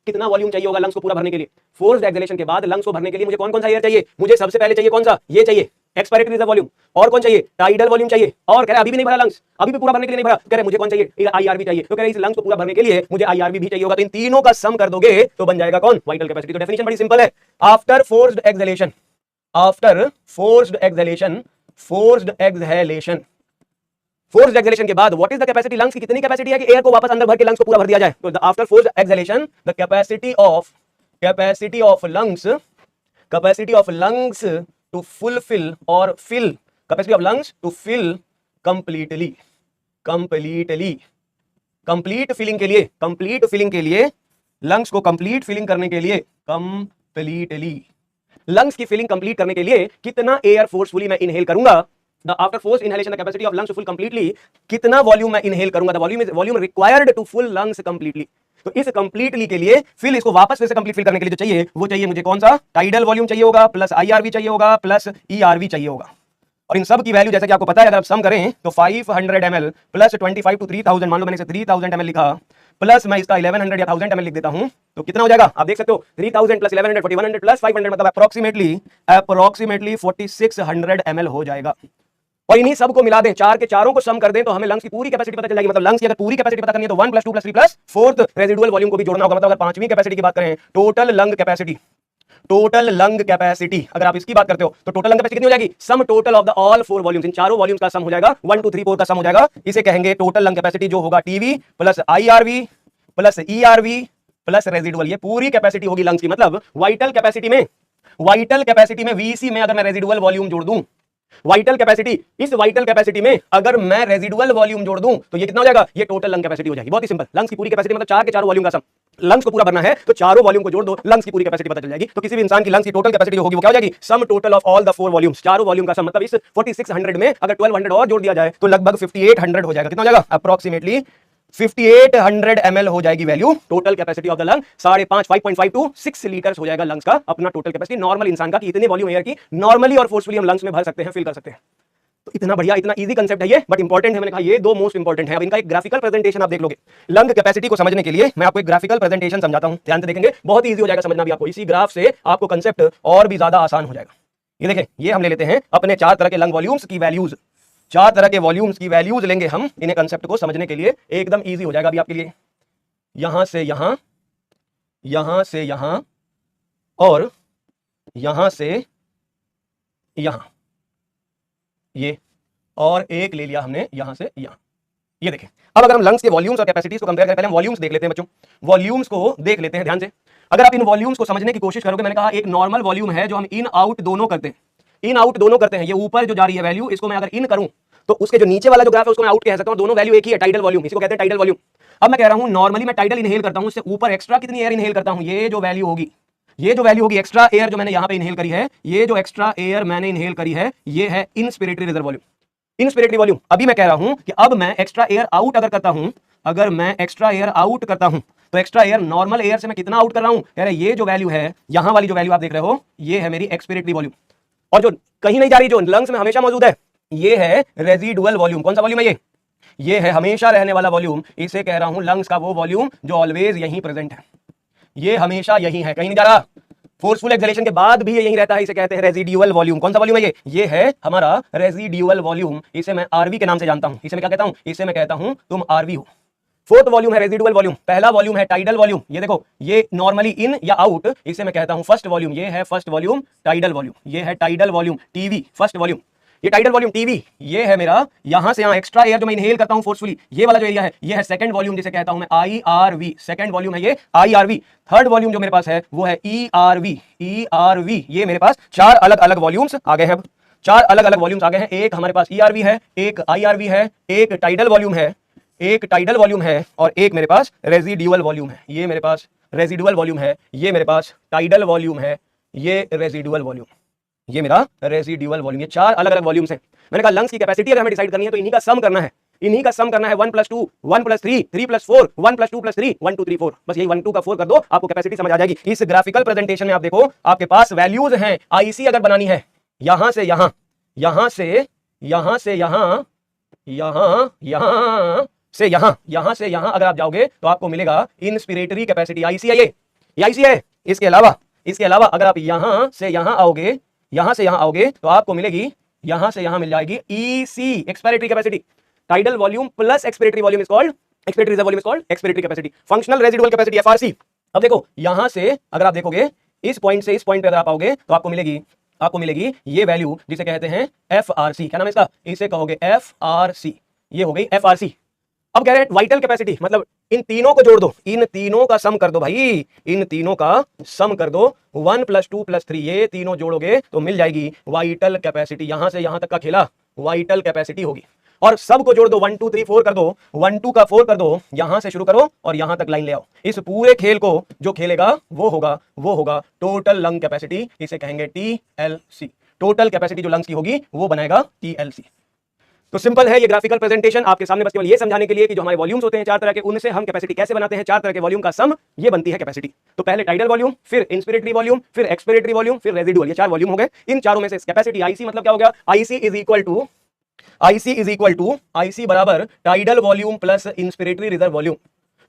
कितना वॉल्यूम चाहिए होगा लंग्स को पूरा भरने के लिए। फोर्स्ड एक्सहेलेशन के बाद लंग्स को भरने के लिए मुझे कौन सा एयर चाहिए, मुझे सबसे पहले चाहिए कौन सा, ये चाहिए एक्सपायरेटरी रिजर्व वॉल्यूम, और कौन चाहिए, टाइडल वॉल्यूम चाहिए। और कह रहे अभी भी नहीं भरा लंग्स, अभी भी पूरा भरने के लिए नहीं भरा, कह रहे मुझे कौन चाहिए, IRV चाहिए। तो कह रहे इस लंग्स को पूरा भरने के लिए मुझे IRV भी चाहिए होगा, तो इन तीनों का सम कर दोगे तो बन जाएगा कौन, वाइटल कैपेसिटी। तो डेफिनेशन बड़ी सिंपल है, आफ्टर फोर्स्ड एक्सहेलेशन के बाद what is the capacity, lungs की कितनी कैपेसिटी है कि एयर को वापस अंदर भर के लंग्स को पूरा भर दिया जाए। तो after forced exhalation the capacity of lungs to fulfil और fill, capacity of lungs to fill completely completely, complete filling के लिए लंग्स को कंप्लीट फिलिंग करने के लिए, कंप्लीटली लंग्स की फिलिंग कंप्लीट करने के लिए कितना एयर फोर्सफुली मैं इनहेल करूंगा, the after force inhalation the capacity of lungs to full completely, कितना वॉल्यूम मैं इनहेल करूंगा, the volume required to full lungs completely. तो इस कंप्लीटली के लिए फिर इसको वापस फिर से कंप्लीट फिल करने के लिए जो चाहिए वो चाहिए मुझे कौन सा, टाइडल वॉल्यूम चाहिए होगा, प्लस आईआरवी चाहिए होगा, प्लस ईआरवी चाहिए होगा। और इन सब की वैल्यू जैसे कि आपको पता है, अगर आप सम करें तो 500 ml प्लस 25 टू 3000, मान लो मैंने इसे 3000 ml लिखा, प्लस मैं इसका 1100 या 1000 ml लिख देता हूं, तो कितना हो जाएगा आप देख सकते हो, 3000 प्लस 1100 4100 प्लस 500 मतलब अप्रोक्सीमेटली 4600 ml हो जाएगा। और इन्हीं सब को मिला दें, चार के चारों को सम कर दें तो हमें लंग्स की पूरी कैपेसिटी पता चल जाएगी। मतलब लंग्स की अगर पूरी कैपेसिटी पता करनी है तो 1 + 2 + 3 + 4th रेजिडुअल वॉल्यूम को भी जोड़ना होगा। मतलब अगर पांचवी कैपेसिटी की बात करें, टोटल लंग कैपेसिटी अगर आप इसकी बात करते हो तो टोटल लंग कैपेसिटी कितनी हो जाएगी, sum total of the all 4 volumes, इन चारों वॉल्यूम्स का सम हो जाएगा, 1 2 3 4 का सम हो जाएगा। इसे कहेंगे टोटल लंग कैपेसिटी, जो होगा TV plus IRV plus ERV plus residual, ये पूरी कैपेसिटी होगी लंग्स की। मतलब वाइटल कैपेसिटी में वीसी में अगर मैं रेजिडुअल वॉल्यूम जोड़ दूं, इस वाइटल कैपेसिटी में अगर मैं रेजिडुअल वॉल्यूम जोड़ दूं तो ये कितना हो जाएगा, ये टोटल लंग कैपेसिटी हो जाएगी। बहुत ही सिंपल, लंग्स की पूरी कैपेसिटी मतलब चार के चारों वॉल्यूम का सम, लंग्स को पूरा भरना है तो चारों वॉल्यूम को जोड़ दो, लंग्स की पूरी कैपेसिटी पता चल जाएगी। तो किसी भी इंसान की लंग्स की टोटल कैपेसिटी जो होगी वो क्या हो जाएगी, sum total of all the 4 volumes, चारों वॉल्यूम का सम। मतलब इस 4600 में अगर 1200 और जोड़ दिया जाए तो लगभग 5800 हो जाएगा। कितना हो जाएगा, अप्रोक्सीमेटली 5800 ml हो जाएगी value total capacity of the lung. 5.5 to 6 litres हो जाएगा लंग्स का अपना टोटल कैपेसिटी नॉर्मल इंसान का, कि इतने वॉल्यूम एयर की नॉर्मली और फोर्सफुली हम लंग्स में भर सकते हैं, फिल कर सकते हैं। तो इतना बढ़िया, इतना इजी कंसेप्ट है ये, बट इंपॉर्टेंट है। मैंने कहा ये दो मोस्ट इंपॉर्टेंट है। अब इनका एक ग्राफिकल प्रेजेंटेशन आप देख लोगे। लंग कैपेसिटी को समझने के लिए मैं आपको एक ग्राफिकल प्रेजेंटेशन समझाता हूं, ध्यान से देखेंगे, बहुत इजी हो जाएगा समझना भी आपको। इसी ग्राफ से आपको कंसेप्ट और भी ज्यादा आसान हो जाएगा। ये देखें, ये हम ले लेते हैं अपने 4 तरह के लंग वॉल्यूम्स की वैल्यूज, 4 तरह के वॉल्यूम्स की वैल्यूज लेंगे हम इन्हें कंसेप्ट को समझने के लिए, एकदम इजी हो जाएगा अभी आपके लिए। यहां से यहां, यहां से यहां और यहां से यहां, ये और एक ले लिया हमने यहां से यहां। ये देखें, अब अगर हम लंग्स के वॉल्यूम्स और कैपेसिटीज को कंपेयर करें, पहले हम वॉल्यूम्स देख लेते हैं बच्चों, वॉल्यूम्स को देख लेते हैं ध्यान से। अगर आप इन वॉल्यूम्स को समझने की कोशिश करोगे, मैंने कहा एक नॉर्मल वॉल्यूम है जो हम इन आउट दोनों करते हैं, इन आउट दोनों करते हैं। ये ऊपर जो जा रही है वैल्यू, इसको मैं अगर इन करूं तो उसके जो नीचे वाला जो ग्राफ है उसको मैं आउट कह सकता हूं। दोनों वैल्यू एक ही है, टाइडल वॉल्यूम, इसको कहते हैं टाइडल वॉल्यूम। अब मैं कह रहा हूं नॉर्मली मैं टाइडल इनहेल करता हूं, उससे ऊपर एक्स्ट्रा कितनी एयर इनहेल करता हूं, ये जो वैल्यू होगी, एक्स्ट्रा एयर जो मैंने यहां पे इनहेल करी है, ये जो एक्स्ट्रा एयर मैंने इनहेल करी है, ये है इनस्पिरेटरी रिजर्व वॉल्यूम, इनस्पिरेटरी वॉल्यूम। अभी मैं कह रहा हूं कि अब मैं एक्स्ट्रा एयर आउट अगर करता हूं, अगर मैं एक्स्ट्रा एयर आउट करता हूं तो एक्स्ट्रा एयर नॉर्मल एयर से मैं कितना आउट कर रहा हूं, कह रहे ये जो वैल्यू है, यहां वाली जो वैल्यू आप देख रहे हो, ये है मेरी एक्सपिरेटरी वॉल्यूम। और जो कहीं नहीं जा रही, जो लंग्स में हमेशा मौजूद है, ये है रेजिडुअल वॉल्यूम। कौन सा वॉल्यूम है ये है हमेशा रहने वाला वॉल्यूम। इसे कह रहा हूं लंग्स का वो वॉल्यूम जो ऑलवेज यहीं प्रेजेंट है, ये हमेशा यहीं है, कहीं नहीं जा रहा। फोर्सफुल एक्सेलेरेशन के बाद भी ये यहीं रहता है, इसे कहते हैं रेजिडुअल वॉल्यूम। कौन सा वॉल्यूम है ये है हमारा रेजिडुअल वॉल्यूम। इसे मैं आरवी के नाम से जानता हूं। इसे मैं क्या कहता हूं, इसे मैं कहता हूं तुम आरवी हो। 4th वॉल्यूम है रेजिडुअल वॉल्यूम। पहला वॉल्यूम है टाइडल वॉल्यूम, ये देखो, ये नॉर्मली इन या आउट, इसे मैं कहता हूं फर्स्ट वॉल्यूम। ये है फर्स्ट वॉल्यूम टाइडल वॉल्यूम, ये है tidal volume TV, first volume. ये टाइडल वॉल्यूम टीवी, ये है मेरा यहां से यहां एक्स्ट्रा एयर जो मैं इनहेल करता हूं फोर्सफुली, ये वाला जो एरिया है, ये है सेकंड वॉल्यूम, जिसे कहता हूं मैं आईआरवी। सेकंड वॉल्यूम है ये आईआरवी। थर्ड वॉल्यूम जो मेरे पास है वो है ईआरवी, ईआरवी। ये मेरे पास 4 अलग अलग वॉल्यूम्स आ गए हैं, 4 अलग अलग वॉल्यूम्स आ गए हैं। एक हमारे पास ईआरवी है, एक आईआरवी है, एक टाइडल वॉल्यूम है, एक टाइडल वॉल्यूम है, और एक मेरे पास रेजिडुअल वॉल्यूम है। ये मेरे पास रेजिडुअल वॉल्यूम है, ये मेरे पास टाइडल वॉल्यूम है, ये रेजिडुअल वॉल्यूम, ये मेरा रेजिडुअल वॉल्यूम। ये 4 अलग अलग वॉल्यूम्स हैं। मैंने कहा लंग्स की कैपेसिटी अगर हमें डिसाइड करनी है तो इन्हीं का सम करना है, इन्हीं का सम करना है। 1 + 2 1 + 3 3 + 4 1 + 2 + 3 1 2 3 4, बस यही 1 2 का 4 कर दो, आपको कैपेसिटी समझ आ जाएगी। इस ग्राफिकल प्रेजेंटेशन में आप देखो, आपके पास वैल्यूज हैं। आईसी अगर बनानी है, यहां से यहां, यहां से यहां से यहां, यहां यहां से यहां, यहां से यहां अगर आप जाओगे तो आपको मिलेगा इंस्पिरेटरी कैपेसिटी। आईसी है ये आईसी है। इसके अलावा अगर आप यहां से यहां आओगे, यहां से यहां आओगे तो आपको मिलेगी, यहां से यहां मिल जाएगी EC, expiratory capacity. Tidal volume plus expiratory volume is called expiratory reserve volume is called expiratory capacity. Functional residual capacity FRC. अब देखो यहां से अगर आप देखोगे, इस पॉइंट से इस पॉइंट पे अगर आप आओगे तो आपको मिलेगी ये वैल्यू जिसे कहते हैं एफआरसी। क्या नाम है इसका, इसे कहोगे एफआरसी। ये हो गई एफआरसी। अब कह रहे हैं वाइटल कैपेसिटी, मतलब इन तीनों को जोड़ दो, इन तीनों का सम कर दो भाई, इन तीनों का सम कर दो। 1 + 2 + 3, ये तीनों जोड़ोगे तो मिल जाएगी वाइटल कैपेसिटी। यहां से यहां तक का खेला वाइटल कैपेसिटी होगी। और सबको जोड़ दो, 1 2 3 4 कर दो, 1 2 का 4 कर दो, यहां से शुरू करो और यहां तक लाइन ले आओ। इस पूरे खेल को जो खेलेगा वो होगा टोटल लंग कैपेसिटी, इसे कहेंगे टीएलसी। टोटल कैपेसिटी जो लंग्स की होगी वो बनाएगा टीएलसी। तो सिंपल है ये ग्राफिकल प्रेजेंटेशन आपके सामने, बस केवल ये समझाने के लिए कि जो हमारे वॉल्यूम्स होते हैं 4 तरह के, उनसे हम कैपेसिटी कैसे बनाते हैं। 4 तरह के वॉल्यूम का सम ये बनती है कैपेसिटी। तो पहले टाइडल वॉल्यूम, फिर इंस्पिरेटरी वॉल्यूम, फिर एक्सपिरेटरी वॉल्यूम, फिर रेजिडुअल, ये 4 वॉल्यूम हो गए। इन चारों में से कैपेसिटी आईसी मतलब क्या हो गया, आईसी इज इक्वल टू बराबर tidal volume plus inspiratory reserve volume,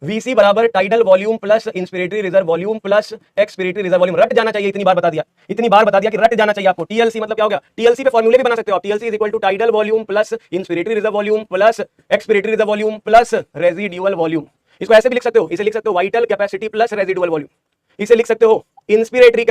VC बराबर tidal volume plus inspiratory reserve volume plus expiratory reserve volume. रट जाना चाहिए, इतनी बार बता दिया कि रट जाना चाहिए आपको। टीएलसी मतलब क्या हो गया, टीएलसी पे फॉर्मूले भी बना सकते हो आप। TLC is equal to tidal volume plus inspiratory reserve volume plus expiratory reserve volume plus residual volume. इसको ऐसे भी लिख सकते हो, इसे लिख सकते हो vital capacity plus residual volume. इसे लिख सकते हो inspiratory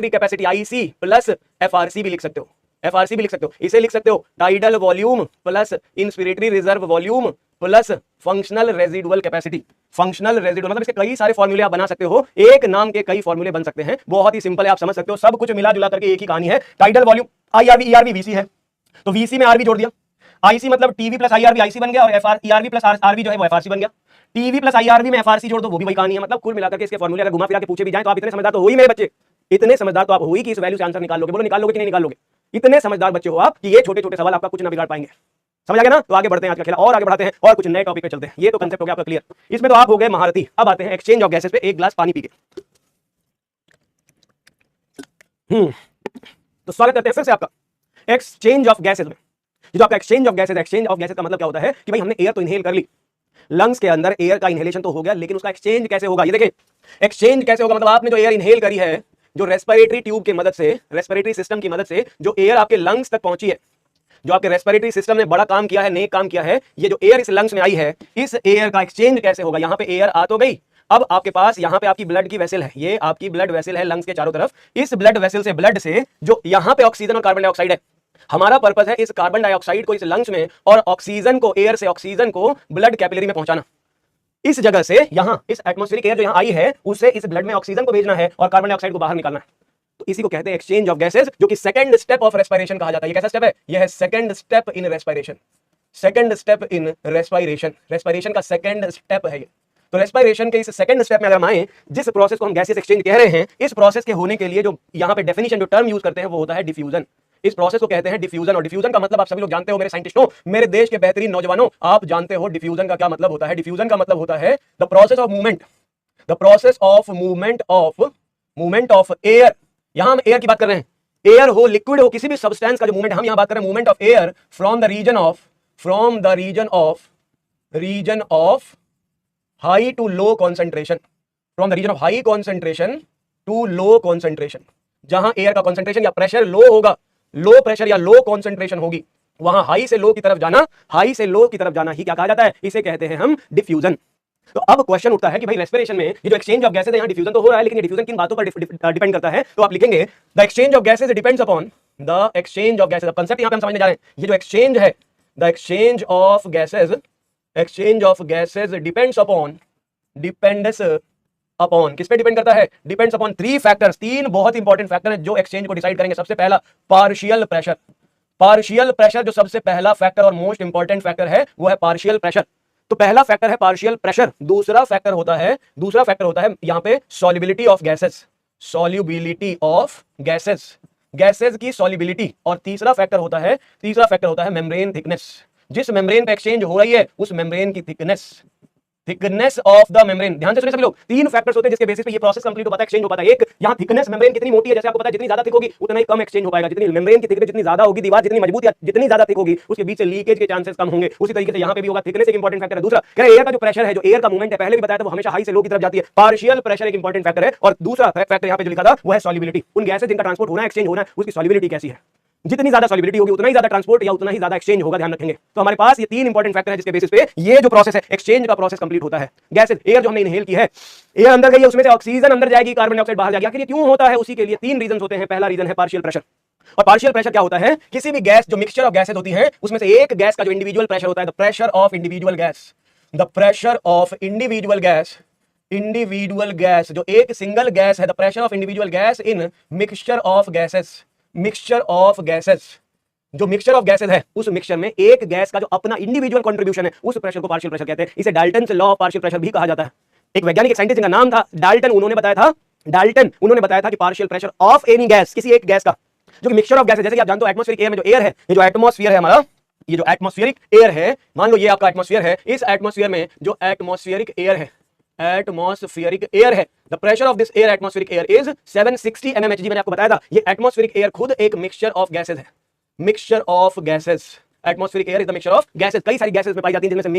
capacity IC plus FRC भी लिख सकते हो, एफआरसी भी लिख सकते हो। इसे लिख सकते हो tidal volume plus inspiratory reserve volume plus functional residual capacity. Functional residual मतलब इसके कई सारे फॉर्मूले आप बना सकते हो, एक नाम के कई फॉर्मूले बन सकते हैं। बहुत ही सिंपल है, आप समझ सकते हो, सब कुछ मिला जुला करके एक ही कहानी है। Tidal volume IRV ERV VC है, तो वीसी में आरवी जोड़ दिया। आईसी मतलब टीवी प्लस आईआरवी आईसी बन गया, और एफआर ईआरवी प्लस आरवी जो है वो एफआरसी बन गया। टीवी प्लस आईआरवी में एफआरसी जोड़ दो, वो भी वही कहानी है। मतलब कुल मिलाकर के इसके फॉर्मूले अगर घुमा फिरा के पूछे भी जाए तो आप इतने समझदार तो हो ही मेरे बच्चे, इतने समझदार तो आप हो ही कि इस वैल्यू से आंसर निकाल लोगे। बोलो निकाल लोगे कि नहीं निकाल लोगे? इतने समझदार बच्चे हो आप कि ये छोटे छोटे सवाल आपका कुछ ना बिगाड़ पाएंगे। समझ आ गया ना? तो आगे बढ़ते हैं, आज का खेला और आगे बढ़ाते हैं और कुछ नए टॉपिक पे चलते हैं। ये तो कांसेप्ट हो गया आपका क्लियर, इसमें तो आप हो गए महारथी। अब आते हैं एक्सचेंज ऑफ गैसेस पे। एक ग्लास पानी पी के तो स्वागत करते हैं फिर से आपका एक्सचेंज ऑफ गैसेस में। जो आपका एक्सचेंज ऑफ गैसेस का मतलब क्या होता है कि भाई हमने एयर तो इनहेल कर ली, लंग्स के अंदर एयर का इनहेलेशन तो हो गया, लेकिन उसका एक्सचेंज कैसे होगा? ये देखिए एक्सचेंज कैसे होगा, मतलब आपने जो एयर इनहेल करी है, जो रेस्पिरेटरी ट्यूब की मदद से, रेस्पिरेटरी सिस्टम की मदद से जो एयर आपके लंग्स तक पहुंची है, जो आपके रेस्पिरेटरी सिस्टम ने बड़ा काम किया है, नेक काम किया है, ये जो एयर इस लंग्स में आई है, इस एयर का एक्सचेंज कैसे होगा? यहां पे एयर आ तो गई, अब आपके पास यहां पे आपकी ब्लड की वेसल है, ये आपकी ब्लड वेसल है लंग्स के चारों तरफ। इस ब्लड वेसल से, ब्लड से जो यहां पे ऑक्सीजन और कार्बन डाइऑक्साइड है, हमारा पर्पस है इस कार्बन डाइऑक्साइड को इस लंग्स में और ऑक्सीजन को, एयर से ऑक्सीजन को ब्लड कैपिलरी में पहुंचाना। इस जगह से यहां इस एटमॉस्फेरिक एयर जो यहां आई है, उससे इस ब्लड में ऑक्सीजन को भेजना है और कार्बन डाइऑक्साइड को बाहर निकालना है। तो इसी को कहते हैं एक्सचेंज ऑफ गैसेस, जो कि सेकंड स्टेप ऑफ रेस्पिरेशन कहा जाता है। ये कैसा स्टेप है? ये है second step in respiration, second step in respiration, respiration का सेकंड स्टेप है ये। तो रेस्पिरेशन के इस सेकंड स्टेप में अगर हम आए, जिस प्रोसेस को हम गैसेस एक्सचेंज कह रहे हैं, इस प्रोसेस के होने के लिए जो यहां पे डेफिनेशन, जो टर्म यूज करते हैं वो होता है डिफ्यूजन। इस प्रोसेस को कहते हैं डिफ्यूजन, और डिफ्यूजन का मतलब आप सभी लोग जानते हो, मेरे साइंटिस्टों, मेरे देश के बेहतरीन नौजवानों, आप जानते हो डिफ्यूजन का क्या मतलब होता है। डिफ्यूजन का मतलब होता है the process of movement, the process of movement of air. यहां हम एयर की बात कर रहे हैं, एयर हो, लिक्विड हो, किसी भी सब्सटेंस का जो मूवमेंट, हम यहां बात कर रहे हैं movement of air from the region of high to low concentration, from the region of high concentration to low concentration. जहां एयर का कॉन्सेंट्रेशन या प्रेशर लो होगा, लो प्रेशर या लो कॉन्सेंट्रेशन होगी, वहां हाई से लो की तरफ जाना, हाई से लो की तरफ जाना ही क्या कहा जाता है? इसे कहते हैं हम डिफ्यूजन। तो अब क्वेश्चन उठता है कि भाई रेस्पिरेशन में ये जो एक्सचेंज ऑफ गैसेस है, यहां डिफ्यूजन तो हो रहा है, लेकिन ये डिफ्यूजन किन बातों पर डिपेंड करता है? तो आप लिखेंगे the exchange of gases depends upon the exchange of gases. Concept यहां पे हम समझने जा रहे हैं, ये जो एक्सचेंज है, the exchange of gases depends upon किस पे डिपेंड करता है? डिपेंड्स अपॉन 3 फैक्टर्स, 3 बहुत इंपॉर्टेंट फैक्टर हैं जो एक्सचेंज को डिसाइड करेंगे। सबसे पहला पार्शियल प्रेशर, पार्शियल प्रेशर जो सबसे पहला फैक्टर और मोस्ट इंपॉर्टेंट फैक्टर है वो है पार्शियल प्रेशर। तो पहला फैक्टर है पार्शियल प्रेशर, दूसरा फैक्टर होता है यहां पे सॉल्युबिलिटी ऑफ गैसेस, गैसेस की सॉल्युबिलिटी, और तीसरा फैक्टर होता है मेम्ब्रेन थिकनेस। जिस मेम्ब्रेन पे एक्सचेंज हो रही है उस मेम्ब्रेन की थिकनेस ऑफ द मेम्ब्रेन। ध्यान से सुनिए सभी लोग, 3 फैक्टर्स होते हैं जिसके बेसिस पे ये प्रोसेस कंप्लीट हो पाता है, एक्सचेंज हो पाता है। एक, यहाँ थिकनेस, मेम्ब्रेन कितनी मोटी है, जैसे आपको पता है जितनी ज्यादा थिक होगी उतना ही कम एक्सचेंज हो पाएगा। जितनी मेम्ब्रेन की थिकनेस जितनी ज्यादा होगी, दीवार जितनी मजबूत या जितनी ज्यादा थिक होगी, उसके बीच से लीकेज के चांसेस कम होंगे। उसी तरीके से यहाँ पे भी होगा, थिकनेस एक इंपॉर्टेंट फैक्टर है। दूसरा कह रहे एयर का जो प्रेशर है, जो एयर का मूवमेंट है, पहले भी बताया था, वो हमेशा हाई से लो की तरफ जाती है। पार्शियल प्रेशर एक इंपॉर्टेंट फैक्टर है। और दूसरा फैक्टर यहाँ पे जो लिखा था वो है सॉल्युबिलिटी, उन गैसेस जिनका ट्रांसपोर्ट होना है, एक्सचेंज होना है, उसकी सॉल्युबिलिटी कैसी है। जितनी ज्यादा सॉल्युबिलिटी होगी उतना ही ज्यादा ट्रांसपोर्ट या उतना ही ज्यादा एक्सचेंज होगा, ध्यान रखेंगे। तो हमारे पास ये 3 इंपॉर्टेंट फैक्टर है जिसके बेसिस पे ये जो प्रोसेस है, एक्सचेंज का प्रोसेस कंप्लीट होता है। गैसेस, एयर जो हमने इनहेल की है, एयर अंदर गई है, उसमें से ऑक्सीजन अंदर जाएगी, कार्बन डाइऑक्साइड बाहर जाएगी। आखिर ये क्यों होता है? उसी के लिए 3 रीजन होते हैं। पहला रीजन है पार्शियल प्रेशर। और पार्शियल प्रेशर क्या होता है? किसी भी गैस, जो मिक्सचर ऑफ गैसेस होती है, उसमें से एक गैस का जो इंडिविजुअल प्रेशर होता है, the pressure of individual gas, जो एक सिंगल गैस है, the pressure of individual gas in mixture of gases जो मिक्सचर ऑफ गैसेस है उस मिक्सचर में एक गैस का जो अपना इंडिविजुअल कंट्रीब्यूशन है उस प्रेशर को पार्शियल प्रेशर कहते हैं। इसे Dalton's law of partial pressure भी कहा जाता है। एक वैज्ञानिक, एक साइंटिस्ट जिनका नाम था डाल्टन, उन्होंने बताया था कि partial pressure of any gas, किसी एक गैस का जो मिक्सचर ऑफ गैसेस, जैसे कि आप जानते हो एटमॉस्फेरिक एयर में जो एयर है, ये जो एटमॉस्फेयर है हमारा, ये जो एटमॉस्फेरिक एयर है, मान लो ये आपका एटमॉस्फेयर है, इस एटमॉस्फेयर में जो एटमॉस्फेरिक एयर है, the pressure of this air atmospheric air is 760 mmHg। मैंने आपको बताया था ये एटमॉस्फेरिक एयर खुद एक मिक्सचर ऑफ गैसेस है, mixture of gases. Atmospheric air is the mixture of gases, कई सारी गैसेस में पाई जाती हैं, जिनमें से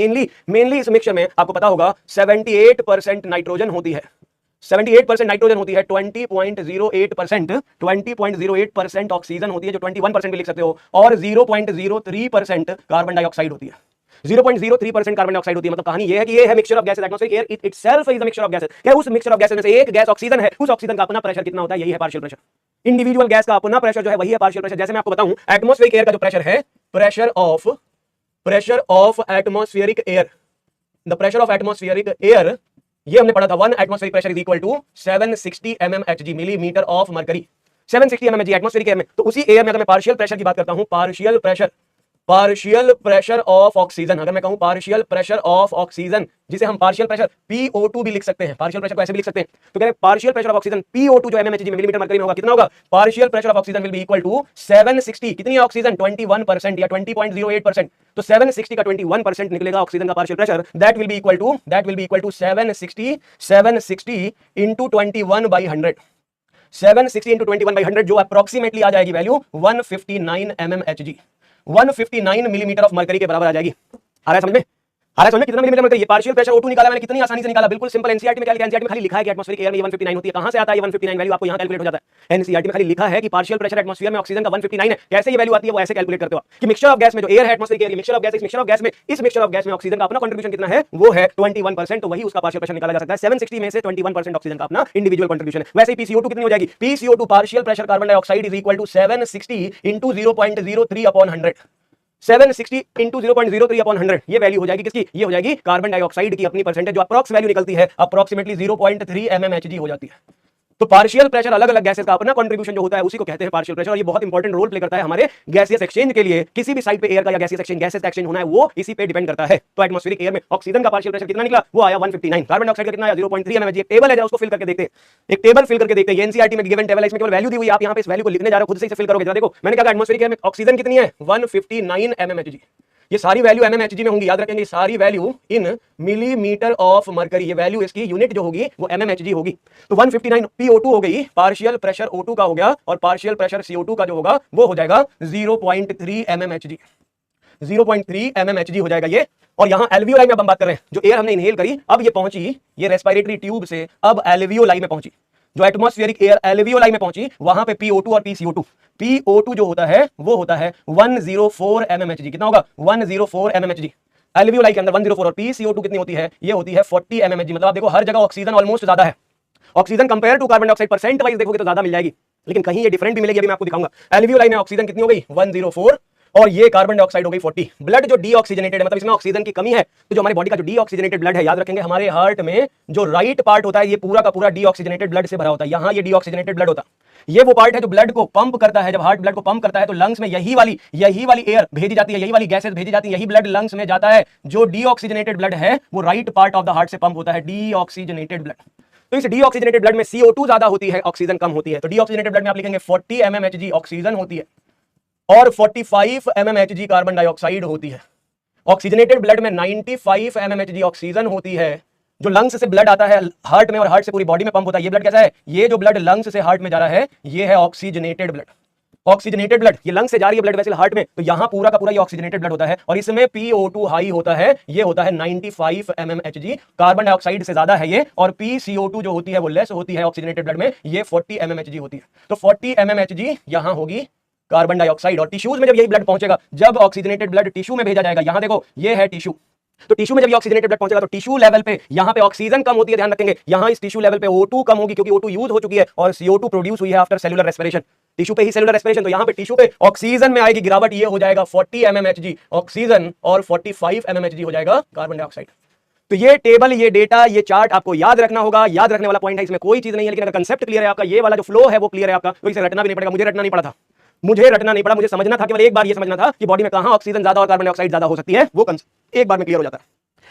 मेनली इस मिक्सचर में आपको पता होगा 78% नाइट्रोजन होती है, 78% नाइट्रोजन होती है, 20.08% ऑक्सीजन होती है, जो 21% भी लिख सकते हो, और 0.03% कार्बन डाइऑक्साइड होती है, 0.03% कार्बन डाइऑक्साइड होती है। मतलब कहानी ये है कि ये है mixture of gases, atmospheric air itself is the mixture of gases. क्या उस मिक्सचर ऑफ गैसेस में से एक गैस ऑक्सीजन है, उस ऑक्सीजन का अपना प्रेशर कितना होता है, यही है पार्शियल प्रेशर। इंडिविजुअल गैस का अपना प्रेशर जो है वही है पार्शियल प्रेशर। जैसे मैं आपको बताऊं एटमॉस्फेरिक एयर का जो प्रेशर है, pressure of atmospheric air, the pressure of atmospheric air, ये हमने पढ़ा था 1 atmospheric pressure is equal to 760 mmHg, millimetre of mercury, 760 mmHg atmospheric air में। तो उसी एयर में अगर मैं पार्शियल प्रेशर की बात करता हूं, पार्शियल प्रेशर ऑफ ऑक्सीजन, अगर मैं कहूं पार्शियल प्रेशर ऑफ ऑक्सीजन, जिसे हम पार्शियल प्रेशर PO2 भी लिख सकते हैं, पार्शियल प्रेशर को ऐसे भी लिख सकते हैं, तो कह रहे हैं partial pressure of oxygen PO2 जो mmHg में मिलीमीटर मरकरी में होगा, कितना होगा, partial pressure of oxygen will be equal to 760, कितनी है ऑक्सीजन, 21% या 20.08%, तो 760 का 21% निकलेगा ऑक्सीजन का partial pressure, that will be equal to 760 into 21/100, 760 into 21/100, जो अप्रोक्सीमेटली आ जाएगी value 159 mmHg, 159 millimetre of mercury के बराबर आ जाएगी। आ रहा है समझ में? कितना मिलीमीटर मरकरी? ये पार्शियल प्रेशर O2 निकाला मैंने, कितनी आसानी से निकाला, बिल्कुल सिंपल। एनसीईआरटी में क्या लिखा है? एनसीईआरटी में खाली लिखा है कि एटमॉस्फेरिक एयर में 159 होती है। कहां से आता है ये 159 वैल्यू? आपको यहां कैलकुलेट हो जाता है। एनसीईआरटी में खाली लिखा है कि पार्शियल प्रेशर एटमॉस्फेयर में ऑक्सीजन का 159 है। कैसे ये वैल्यू आती है वो ऐसे कैलकुलेट करते हो कि मिक्सचर ऑफ गैस में जो एयर है atmospheric air, mixture of gas, इस मिक्सचर ऑफ गैस में ऑक्सीजन का अपना कंट्रीब्यूशन कितना है, वो है 21%, तो वही उसका पार्शियल प्रेशर निकाला जा सकता है। 760 में से 21% ऑक्सीजन का अपना इंडिविजुअल कंट्रीब्यूशन है। वैसे ही PCO2 कितनी हो जाएगी? PCO2 partial pressure carbon dioxide is equal to 760 into 0.03/100, 760 into 0.03/100, ये वैल्यू हो जाएगी किसकी? ये हो जाएगी कार्बन डाइऑक्साइड की अपनी परसेंटेज, जो अप्रॉक्स वैल्यू निकलती है अप्रोक्सीमेटली 0.3 mmHg हो जाती है। तो पार्शियल प्रेशर अलग अलग गैसेस का अपना कंट्रीब्यूशन जो होता है उसी को कहते हैं पार्शियल प्रेशर, और ये बहुत इंपॉर्टेंट रोल प्ले करता है हमारे गैसियस एक्सचेंज के लिए। किसी भी साइड पे एयर का या गैसियस एक्सचेंज होना है वो इसी पे डिपेंड करता है। तो एटमॉस्फेरिक एयर में ऑक्सीजन का पार्शियल प्रेशर कितना निकला? वो आया 159। कार्बन डाइऑक्साइड का कितना आया? 0.3 mmHg। एक टेबल है, जरा उसको फिल करके देखते हैं, एक टेबल फिल करके देखते हैं। एनसीईआरटी में गिवन टेबल है, इसमें केवल वैल्यू दी हुई है, आप यहां पे इस वैल्यू को लिखने जा रहे हो, खुद से इसे फिल करोगे। जरा देखो मैंने क्या कहा, एटमॉस्फेरिक एयर में ऑक्सीजन कितनी है? 159 mmHg। ये सारी वैल्यू mmHg में होंगी, याद रखेंगे सारी value in millimetre of mercury. ये वैल्यू इसकी यूनिट जो होगी वो mmHg होगी। तो 159 PO2 हो गई, पार्शियल प्रेशर O2 का हो गया, और पार्शियल प्रेशर CO2 का जो होगा वो हो जाएगा 0.3 mmHg, 0.3 mmHg हो जाएगा ये। और यहां एल्वियोलाई में अब हम बात कर रहे हैं, जो एयर हमने इनहेल करी अब ये पहुंची, ये रेस्पिरेटरी ट्यूब से अब एल्वियोलाई में पहुंची, जो एटमॉस्फेरिक एयर एल्वियोलाई में पहुंची, वहां पे PO2 और PCO2 जो होता है वो होता है 104 mmHg। कितना होगा? 104 mmHg एल्वियोलाई के अंदर 104। और PCO2 कितनी होती है? ये होती है 40 mmHg। मतलब आप देखो हर जगह ऑक्सीजन ऑलमोस्ट ज्यादा है, oxygen compare to carbon dioxide percent wise देखोगे तो ज्यादा मिल जाएगी, लेकिन कहीं ये डिफरेंट भी मिलेगी, अभी मैं आपको दिखाऊंगा। एल्वियोलाई में ऑक्सीजन कितनी हो गई? 104, और ये कार्बन डाइऑक्साइड हो गई 40। ब्लड जो डीऑक्सीजनेटेड है, मतलब इसमें ऑक्सीजन की कमी है, तो जो हमारी बॉडी का जो डीऑक्सीजनेटेड ब्लड है, याद रखेंगे हमारे हार्ट में जो राइट पार्ट होता है ये पूरा का पूरा डीऑक्सीजनेटेड ब्लड से भरा होता है। यहाँ ये डीऑक्सीजनेटेड ब्लड होता है, ये वो पार्ट है जो ब्लड को पंप करता है। जब हार्ट ब्लड को पंप करता है तो लंग्स में यही वाली एयर भेजी जाती है, यही वाली गैसेस भेजी जाती है, यही ब्लड लंग्स में जाता है। जो डीऑक्सीजनेटेड ब्लड है वो right part of the heart से पंप होता है, डीऑक्सीजनेटेड ब्लड। तो इस डीऑक्सीजनेटेड ब्लड में CO2 ज्यादा होती है, ऑक्सीजन कम होती है। तो डीऑक्सीजनेटेड ब्लड में आप लिखेंगे 40 mmHg ऑक्सीजन होती है और 45 mmHg कार्बन डाइऑक्साइड होती है। ऑक्सीजनेटेड ब्लड में 95 mmHg ऑक्सीजन होती है, जो लंग्स से ब्लड आता है हार्ट में और हार्ट से पूरी बॉडी में पंप होता है। ये ब्लड कैसा है? ये जो ब्लड लंग्स से हार्ट में जा रहा है ये है ऑक्सीजनेटेड ब्लड। ऑक्सीजनेटेड ब्लड, ये लंग्स से जा रही है ब्लड वेसल हार्ट में, तो यहां पूरा का पूरा ये ऑक्सीजनेटेड ब्लड होता है, और इसमें PO2 हाई होता है, ये होता है 95 mmHg, कार्बन डाइऑक्साइड से ज्यादा है ये। और PCO2 जो होती है वो लेस होती है ऑक्सीजनेटेड ब्लड में, ये 40 mmHg होती है। तो 40 mmHg यहां होगी कार्बन डाइऑक्साइड। और टिश्यूज में जब यही ब्लड पहुंचेगा, जब ऑक्सीजनेटेड ब्लड टिश्यू में भेजा जाएगा, यहां देखो ये है टिश्यू, तो टिश्यू में जब ये ऑक्सीजनेटेड ब्लड पहुंचेगा तो टिश्यू लेवल पे यहां पे ऑक्सीजन कम होती है, ध्यान रखेंगे। यहां इस टिश्यू लेवल पे O2 कम होगी, क्योंकि O2 यूज हो चुकी है और CO2 प्रोड्यूस हुई है आफ्टर सेलुलर रेस्पिरेशन। टिश्यू पे ही सेलुलर रेस्पिरेशन, तो यहां पे टिश्यू पे ऑक्सीजन में आएगी गिरावट, ये हो जाएगा 40 mmHg ऑक्सीजन और 45 mmHg हो जाएगा कार्बन डाइऑक्साइड। तो ये टेबल, ये डेटा, ये चार्ट आपको याद रखना होगा, याद रखने वाला पॉइंट है, इसमें कोई चीज नहीं है, लेकिन अगर कंसेप्ट क्लियर है आपका, ये वाला जो फ्लो है वो क्लियर है आपका, तो इसे रटना भी नहीं पड़ेगा। मुझे रटना नहीं पड़ा था, मुझे रटना नहीं पड़ा, मुझे समझना था, केवल एक बार ये समझना था कि बॉडी में कहां ऑक्सीजन ज्यादा और कार्बन डाइऑक्साइड ज्यादा हो सकती है, वो एक बार में क्लियर हो जाता है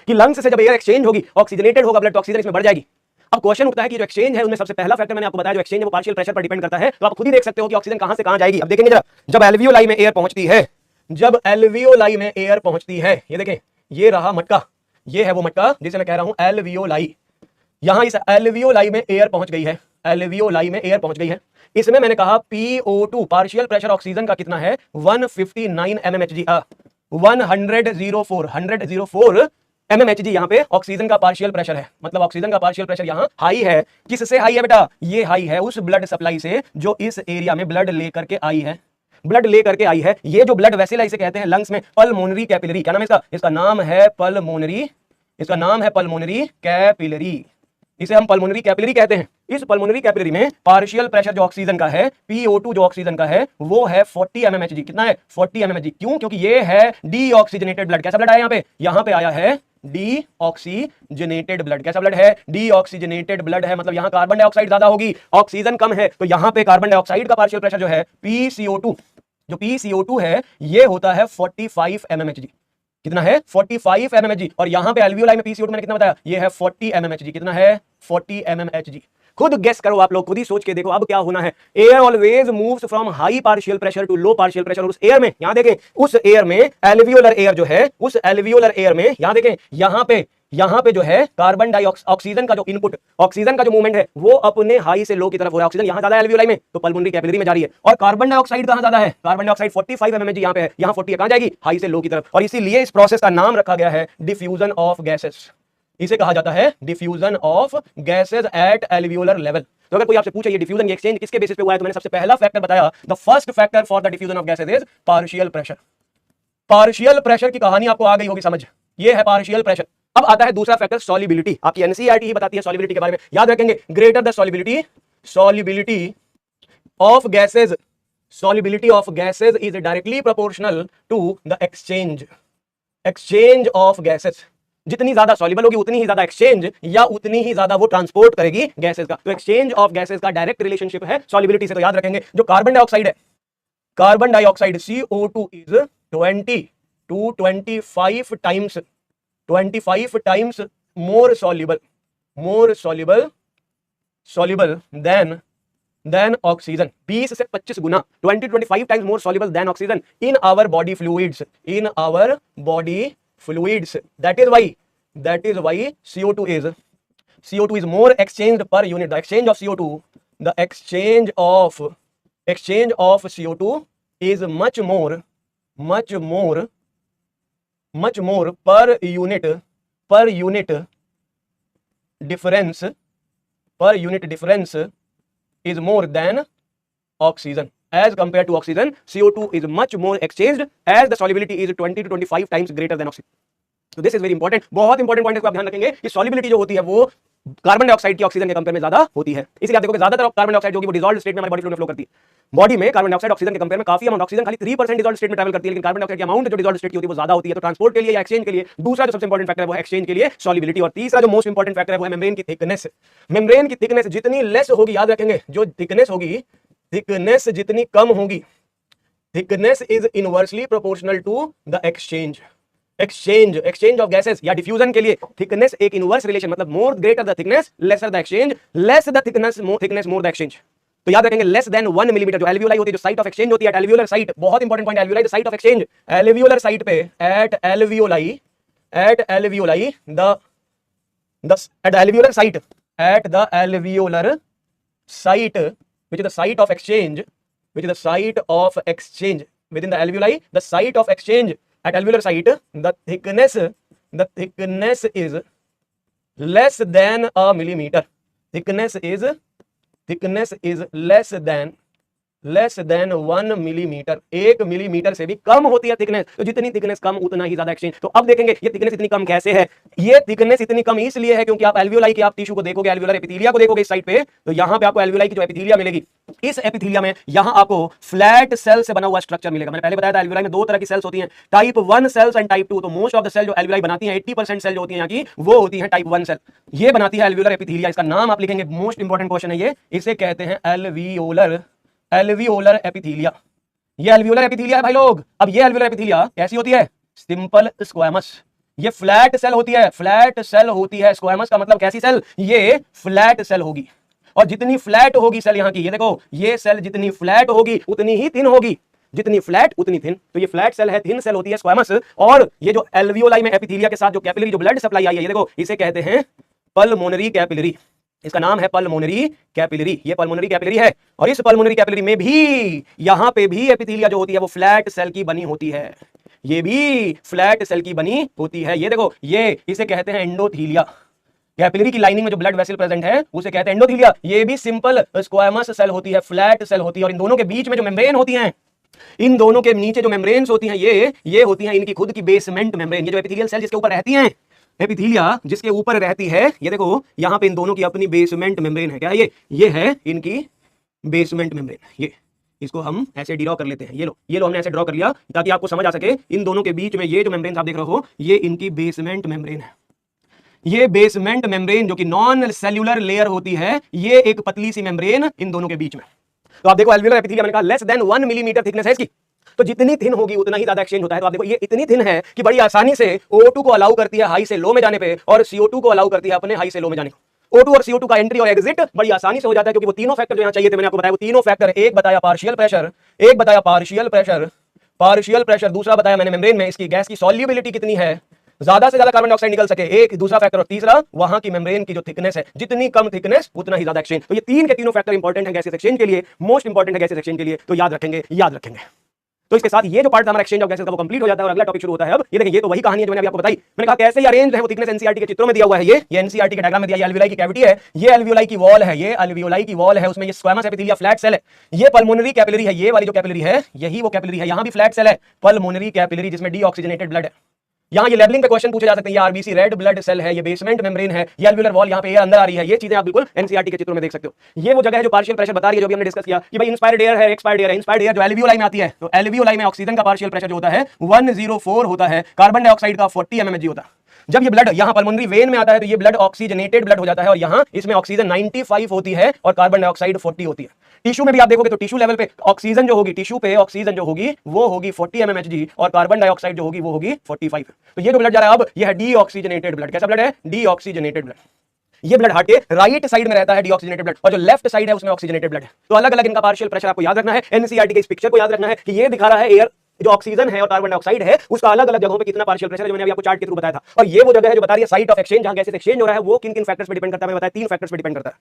कि लंग्स से जब एयर एक्सचेंज होगी, ऑक्सीजनेटेड होगा ब्लड, तो ऑक्सीजन इसमें बढ़ जाएगी। अब क्वेश्चन उठता है कि जो एक्सचेंज है उनमें सबसे पहला फैक्टर मैंने आपको बताया, जो एक्सचेंज है वो पार्शियल प्रेशर पर डिपेंड करता है। तो आप खुद ही देख सकते हो कि ऑक्सीजन कहां से कहां जाएगी। अब देखेंगे जरा, जब एल्वियोलाई में एयर पहुंचती है, जब एल्वियोलाई में एयर पहुंचती है, ये देखें, ये रहा मटका, ये है वो मटका जिसे मैं कह रहा हूं एल्वियोलाई। यहां इस एल्वियोलाई में एयर पहुंच गई है, एल्वियोलाई में एयर पहुंच गई है। इसमें मैंने कहा PO2 पार्शियल प्रेशर ऑक्सीजन का कितना है, 159 mmHg, 104 mmHg यहां पे ऑक्सीजन का पार्शियल प्रेशर है। मतलब ऑक्सीजन का पार्शियल प्रेशर यहां हाई है। किससे हाई है बेटा, ये हाई है उस ब्लड सप्लाई से जो इस एरिया में ब्लड लेकर के आई है, ब्लड लेकर के आई है। ये जो ब्लड वेसल है इसे कहते हैं लंग्स में पल्मोनरी कैपिलरी। क्या नाम है इसका, इसका नाम है पल्मोनरी, इसका नाम है पल्मोनरी कैपिलरी, इसे हम पल्मोनरी कैपिलरी कहते हैं। इस पल्मोनरी कैपिलरी में पार्शियल प्रेशर जो ऑक्सीजन का है, PO2 जो ऑक्सीजन का है, वो है 40 mmHg। कितना है, 40 mmHg। क्यों, क्योंकि ये है डीऑक्सीजनेटेड ब्लड। कैसा ब्लड आया यहाँ पे आया है डीऑक्सीजनेटेड ब्लड। कैसा ब्लड है, डीऑक्सीजनेटेड ब्लड है। मतलब यहाँ कार्बन डाइऑक्साइड ज्यादा होगी, ऑक्सीजन कम है, तो यहाँ पे कार्बन डाइऑक्साइड का पार्शियल प्रेशर जो है PCO2, जो PCO2 है ये होता है 45 mmHg। कितना है, 45 mmHg। और यहां पे एल्वियोलाई में PCO2 मैंने कितना बताया, ये है 40 mmHg। कितना है, 40 mmHg। खुद गेस करो आप लोग, खुद ही सोच के देखो अब क्या होना है। Air always moves from high partial pressure to low partial pressure. और उस एयर में, यहां देखें, उस एयर में एल्वियोलर एयर जो है, उस एल्वियोलर एयर में यहां देखें, यहां पे जो है कार्बन डाइऑक्साइड, ऑक्सीजन का जो इनपुट, ऑक्सीजन का जो मूवमेंट है वो अपने हाई से लो की तरफ हो रहा है। ऑक्सीजन यहां ज्यादा है एल्वियोलाई में, तो पल्मोनरी कैपिलरी में जा रही है। और कार्बन डाइऑक्साइड कहां ज्यादा है, कार्बन डाइऑक्साइड 45 mmHg यहां पे है, यहां 40 कहां जाएगी, हाई से लो की तरफ। और इसीलिए इस प्रोसेस का नाम रखा गया है डिफ्यूजन ऑफ गैसेस। इसे कहा जाता है diffusion of gases at alveolar level. तो अगर कोई आपसे पूछे ये डिफ्यूजन, ये एक्सचेंज किसके बेसिस पे हुआ है, तो मैंने सबसे पहला फैक्टर बताया, the first factor for the diffusion of gases is partial pressure. Partial pressure की कहानी आपको आ गई होगी समझ, ये है पार्शियल प्रेशर। अब आता है दूसरा फैक्टर सॉल्युबिलिटी। आपकी एनसीईआरटी ही बताती है सॉल्युबिलिटी के बारे में, याद रखेंगे। Greater the solubility of gases, solubility of gases is directly proportional to the exchange of gases. जितनी ज्यादा सॉल्युबल होगी उतनी ही ज्यादा एक्सचेंज या उतनी ही ज्यादा वो ट्रांसपोर्ट करेगी गैसेस का। तो एक्सचेंज ऑफ गैसेस का डायरेक्ट रिलेशनशिप है सॉल्युबिलिटी से। तो याद रखेंगे जो कार्बन डाइऑक्साइड है, carbon dioxide CO2 is 20 to 25 times more soluble than oxygen। 20 से 25 गुना, 20 to 25 times more soluble than oxygen in our body fluids, that is why CO2 is more exchanged per unit। The exchange of CO2 is much more per unit difference is more than oxygen as compared to oxygen। CO2 is much more exchanged as the solubility is 20 to 25 times greater than oxygen। तो this is very important, बहुत important point है, आप ध्यान रखेंगे कि solubility जो होती है वो कार्बन डाइऑक्साइड की ऑक्सीजन के कंपेयर में ज्यादा होती है। इसलिए आप देखोगे ज्यादातर कार्बन डाइऑक्साइड जो कि वो डिसॉल्व्ड स्टेट में हमारी बॉडी फ्लूइड में फ्लो करती है। बॉडी में कार्बन डाइऑक्साइड ऑक्सीजन के कंपेयर में काफी अमाउंट, ऑक्सीजन खाली 3% डिसॉल्व्ड स्टेट में ट्रैवल करती है, लेकिन कार्बन डाइऑक्साइड की अमाउंट जो डिसॉल्व्ड स्टेट की होती है वो ज्यादा होती है। तो ट्रांसपोर्ट के लिए या एक्सचेंज के लिए दूसरा जो सबसे इंपॉर्टेंट फैक्टर है वो एक्सचेंज के लिए सॉल्युबिलिटी। और तीसरा जो मोस्ट इंपॉर्टेंट फैक्टर है वो है मेम्ब्रेन की थिकनेस। मेम्ब्रेन की थिकनेस जितनी लेस होगी, याद रखेंगे, जो थिकनेस होगी, थिकनेस जितनी कम होगी, thickness is inversely proportional to the exchange of gases या डिफ्यूजन के लिए थिकनेस एक इनवर्स रिलेशन, मतलब more greater the thickness lesser the exchange, less the thickness more the exchange. तो याद रखेंगे लेस देन 1 मिलीमीटर जो एल्वियोलाई होती है, जो साइट ऑफ एक्सचेंज होती है, एल्वियोलर साइट, बहुत important point, alveoli the site of exchange, alveolar site पे at alveoli which is the site of exchange within the alveoli, the site of exchange at alveolar site, the thickness is less than a millimeter। thickness is less than 1 millimetre, 1 millimetre से भी कम होती है thickness. तो जितनी thickness कम उतना ही ज्यादा exchange. तो अब देखेंगे ये थिकनेस इतनी कम कैसे है। ये थिकनेस इतनी कम इसलिए है क्योंकि आप एल्वियोलाई के आप टिश्यू को देखोगे, एल्वियोलर एपिथेलिया को देखोगे इस साइड पे, तो यहां पे आपको एल्वियोलाई की जो एपिथेलिया मिलेगी, इस एपिथेलिया में यहां आपको फ्लैट सेल से बना हुआ स्ट्रक्चर मिलेगा। मैंने पहले बताया था एल्वियोलाई में दो तरह की सेल्स होती हैं, टाइप 1 सेल्स एंड टाइप 2। तो मोस्ट ऑफ द सेल जो एल्वियोलाई बनाती है, 80% सेल जो होती है यहाँ की, वो होती है टाइप 1 सेल। ये बनाती है एल्वियोलर एपिथेलिया। इसका नाम आप लिखेंगे, मोस्ट इंपॉर्टेंट क्वेश्चन है ये, इसे कहते हैं एल्वियोलर एपिथेलिया। ये एल्वियोलर एपिथेलिया है भाई लोग। अब ये एल्वियोलर एपिथेलिया कैसी होती है? Simple squamous. ये फ्लैट सेल होती है, फ्लैट सेल होती है। स्क्वैमस का मतलब कैसी सेल? ये फ्लैट सेल होगी। और जितनी फ्लैट होगी सेल यहाँ की, ये देखो, ये सेल जितनी फ्लैट होगी उतनी ही थिन होगी, जितनी फ्लैट उतनी थिन। तो ये फ्लैट सेल है, थिन सेल होती है, स्क्वैमस। और ये जो एल्वियोलाई में एपिथेलिया के साथ जो कैपिलरी, जो ब्लड सप्लाई आई है, ये देखो, इसे कहते हैं पल्मोनरी कैपिलरी। इसका नाम है पल्मोनरी कैपिलरी। ये पल्मोनरी कैपिलरी है। और इस पल्मोनरी कैपिलरी में भी, यहां पे भी एपिथेलिया जो होती है वो फ्लैट सेल की बनी होती है। ये भी फ्लैट सेल की बनी होती है। ये देखो, ये इसे कहते हैं एंडोथीलिया। कैपिलरी की लाइनिंग में जो ब्लड वेसल प्रेजेंट है उसे कहते हैं एंडोथीलिया। ये भी सिंपल स्क्वैमस सेल होती है, फ्लैट सेल होती है। और इन दोनों के बीच में जो मेम्ब्रेन होती हैं, इन दोनों के नीचे जो मेम्ब्रेन्स होती हैं, ये होती हैं इनकी खुद की बेसमेंट मेम्ब्रेन। ये जो एपिथेलियल सेल जिसके ऊपर रहती हैं, एपिथेलिया जिसके ऊपर रहती है, ये देखो यहां पे इन दोनों की अपनी बेसमेंट मेम्ब्रेन है। क्या ये है इनकी बेसमेंट मेम्ब्रेन। ये इसको हम ऐसे ड्रॉ कर लेते हैं। ये लो हमने ऐसे ड्रॉ कर लिया ताकि आपको समझ आ सके। इन दोनों के बीच में ये जो मेम्ब्रेन आप देख रहे हो, ये इनकी बेसमेंट मेम्ब्रेन है। ये बेसमेंट मेम्ब्रेन जो कि नॉन सेल्यूलर लेयर होती है, ये एक पतली सी मेम्ब्रेन इन दोनों के बीच में। तो आप देखो एल्वियोलर एपिथेलिया, मैंने कहा लेस देन 1 मिलीमीटर थिकनेस है इसकी। तो जितनी थिन होगी उतना ही ज्यादा एक्सचेंज होता है। तो आप देखो, ये इतनी थिन है कि बड़ी आसानी से O2 को अलाउ करती है हाई से लो में जाने पे, और CO2 को अलाउ करती है अपने हाई से लो में जाने को। O2 और CO2 का एंट्री और एग्जिट बड़ी आसानी से हो जाता है, क्योंकि वो तीनों फैक्टर जो यहां चाहिए थे, मैंने आपको बताया वो तीनों फैक्टर, एक बताया पार्शियल प्रेशर, एक बताया पार्शियल प्रेशर, दूसरा बताया मैंने मेम्ब्रेन में इसकी गैस की सॉल्युबिलिटी कितनी है, ज्यादा से ज्यादा कार्बन डाइऑक्साइड निकल सके, एक दूसरा फैक्टर, और तीसरा वहां की मेम्ब्रेन की जो थिकनेस है, जितनी कम थिकनेस उतना ही ज्यादा एक्सचेंज। तो ये तीन के तीनों फैक्टर इंपॉर्टेंट है गैसेस एक्सचेंज के लिए, मोस्ट इंपॉर्टेंट है गैसेस एक्सचेंज के लिए। तो याद रखेंगे। तो इसके साथ ये जो पार्ट हमारा एक्सचेंज ऑफ गैसेस का वो कंप्लीट हो जाता है और अगला टॉपिक शुरू होता है। अब ये देखिए, ये तो वही कहानी है जो मैंने आपको बताई। मैंने कहा कैसे अरेंज है वो थिकनेस एनसीईआरटी के चित्रों में दिया हुआ है। ये एनसीईआरटी के डायग्राम में दिया। ये एल्वियोलाई की कैविटी है, ये एल्वियोलाई की वॉल है, ये एल्वियोलाई की वॉल है, उसमें ये स्क्वैमस एपिथेलिया फ्लैट सेल है, ये पल्मोनरी कैपिलरी है। ये वाली जो कैपिलरी है यही वो कैपिलरी है, यहां भी फ्लैट सेल है, पल्मोनरी कैपिलरी, जिसमें डीऑक्सीजनेटेड ब्लड है। यहाँ ये लेबलिंग पे क्वेश्चन पूछे जा सकते हैं। ये आरबीसी रेड ब्लड सेल है, ये बेसमेंट मेम्ब्रेन है, ये एल्वियोलर वॉल यहाँ पे एयर अंदर आ रही है। ये चीजें आप बिल्कुल एनसीईआरटी के चित्रों में देख सकते हो। ये वो जगह है जो पार्शियल प्रेशर बता रही है, जो भी हमने डिस्कस किया कि भाई इंस्पायर्ड एयर है, एक्सपायर्ड एयर है। इंस्पायर्ड एयर जो एल्वियोलाई में आती है, तो एल्वियोलाई में ऑक्सीजन का पार्शियल प्रेशर जो होता है 104 होता है, कार्बन डाइऑक्साइड का 40 mmHg होता है। जब ये ब्लड यहाँ पल्मोनरी वेन में आता है तो ये ब्लड ऑक्सीजनेटेड ब्लड हो जाता है, और यहाँ इसमें ऑक्सीजन 95 होती है और कार्बन डाइऑक्साइड 40 होती है। टिश्यू में भी आप देखोगे तो टिश्यू लेवल पे ऑक्सीजन जो होगी, टिश्यू पे ऑक्सीजन जो होगी वो होगी 40 mmHg, और कार्बन डाइऑक्साइड जो होगी वो होगी 45। तो ये जो ब्लड जा रहा है अब, ये है डीऑक्सीजनेटेड ब्लड। कैसा ब्लड है? Deoxygenated blood. ये ब्लड हार्ट के राइट साइड में रहता है डीऑक्सीजनेटेड ब्लड, और जो लेफ्ट साइड है उसमें ऑक्सीजनेटेड ब्लड है। तो अलग अलग इनका पार्शियल प्रेशर आपको याद रखना है। एनसीईआरटी के इस पिक्चर को याद रखना है कि ये दिखा रहा है एयर जो ऑक्सीजन है और कार्बन डाइऑक्साइड है, उसका अलग अलग जगहों पे कितना पार्शियल प्रेशर है, जो मैंने अभी आपको चार्ट के थ्रू बताया था। और ये वो जगह है जो बता रही है साइट ऑफ एक्सचेंज, जहां गैसेस एक्सचेंज हो रहा है, वो किन किन फैक्टर्स पे डिपेंड करता है। मैंने बताया 3 फैक्टर्स पे डिपेंड करता है।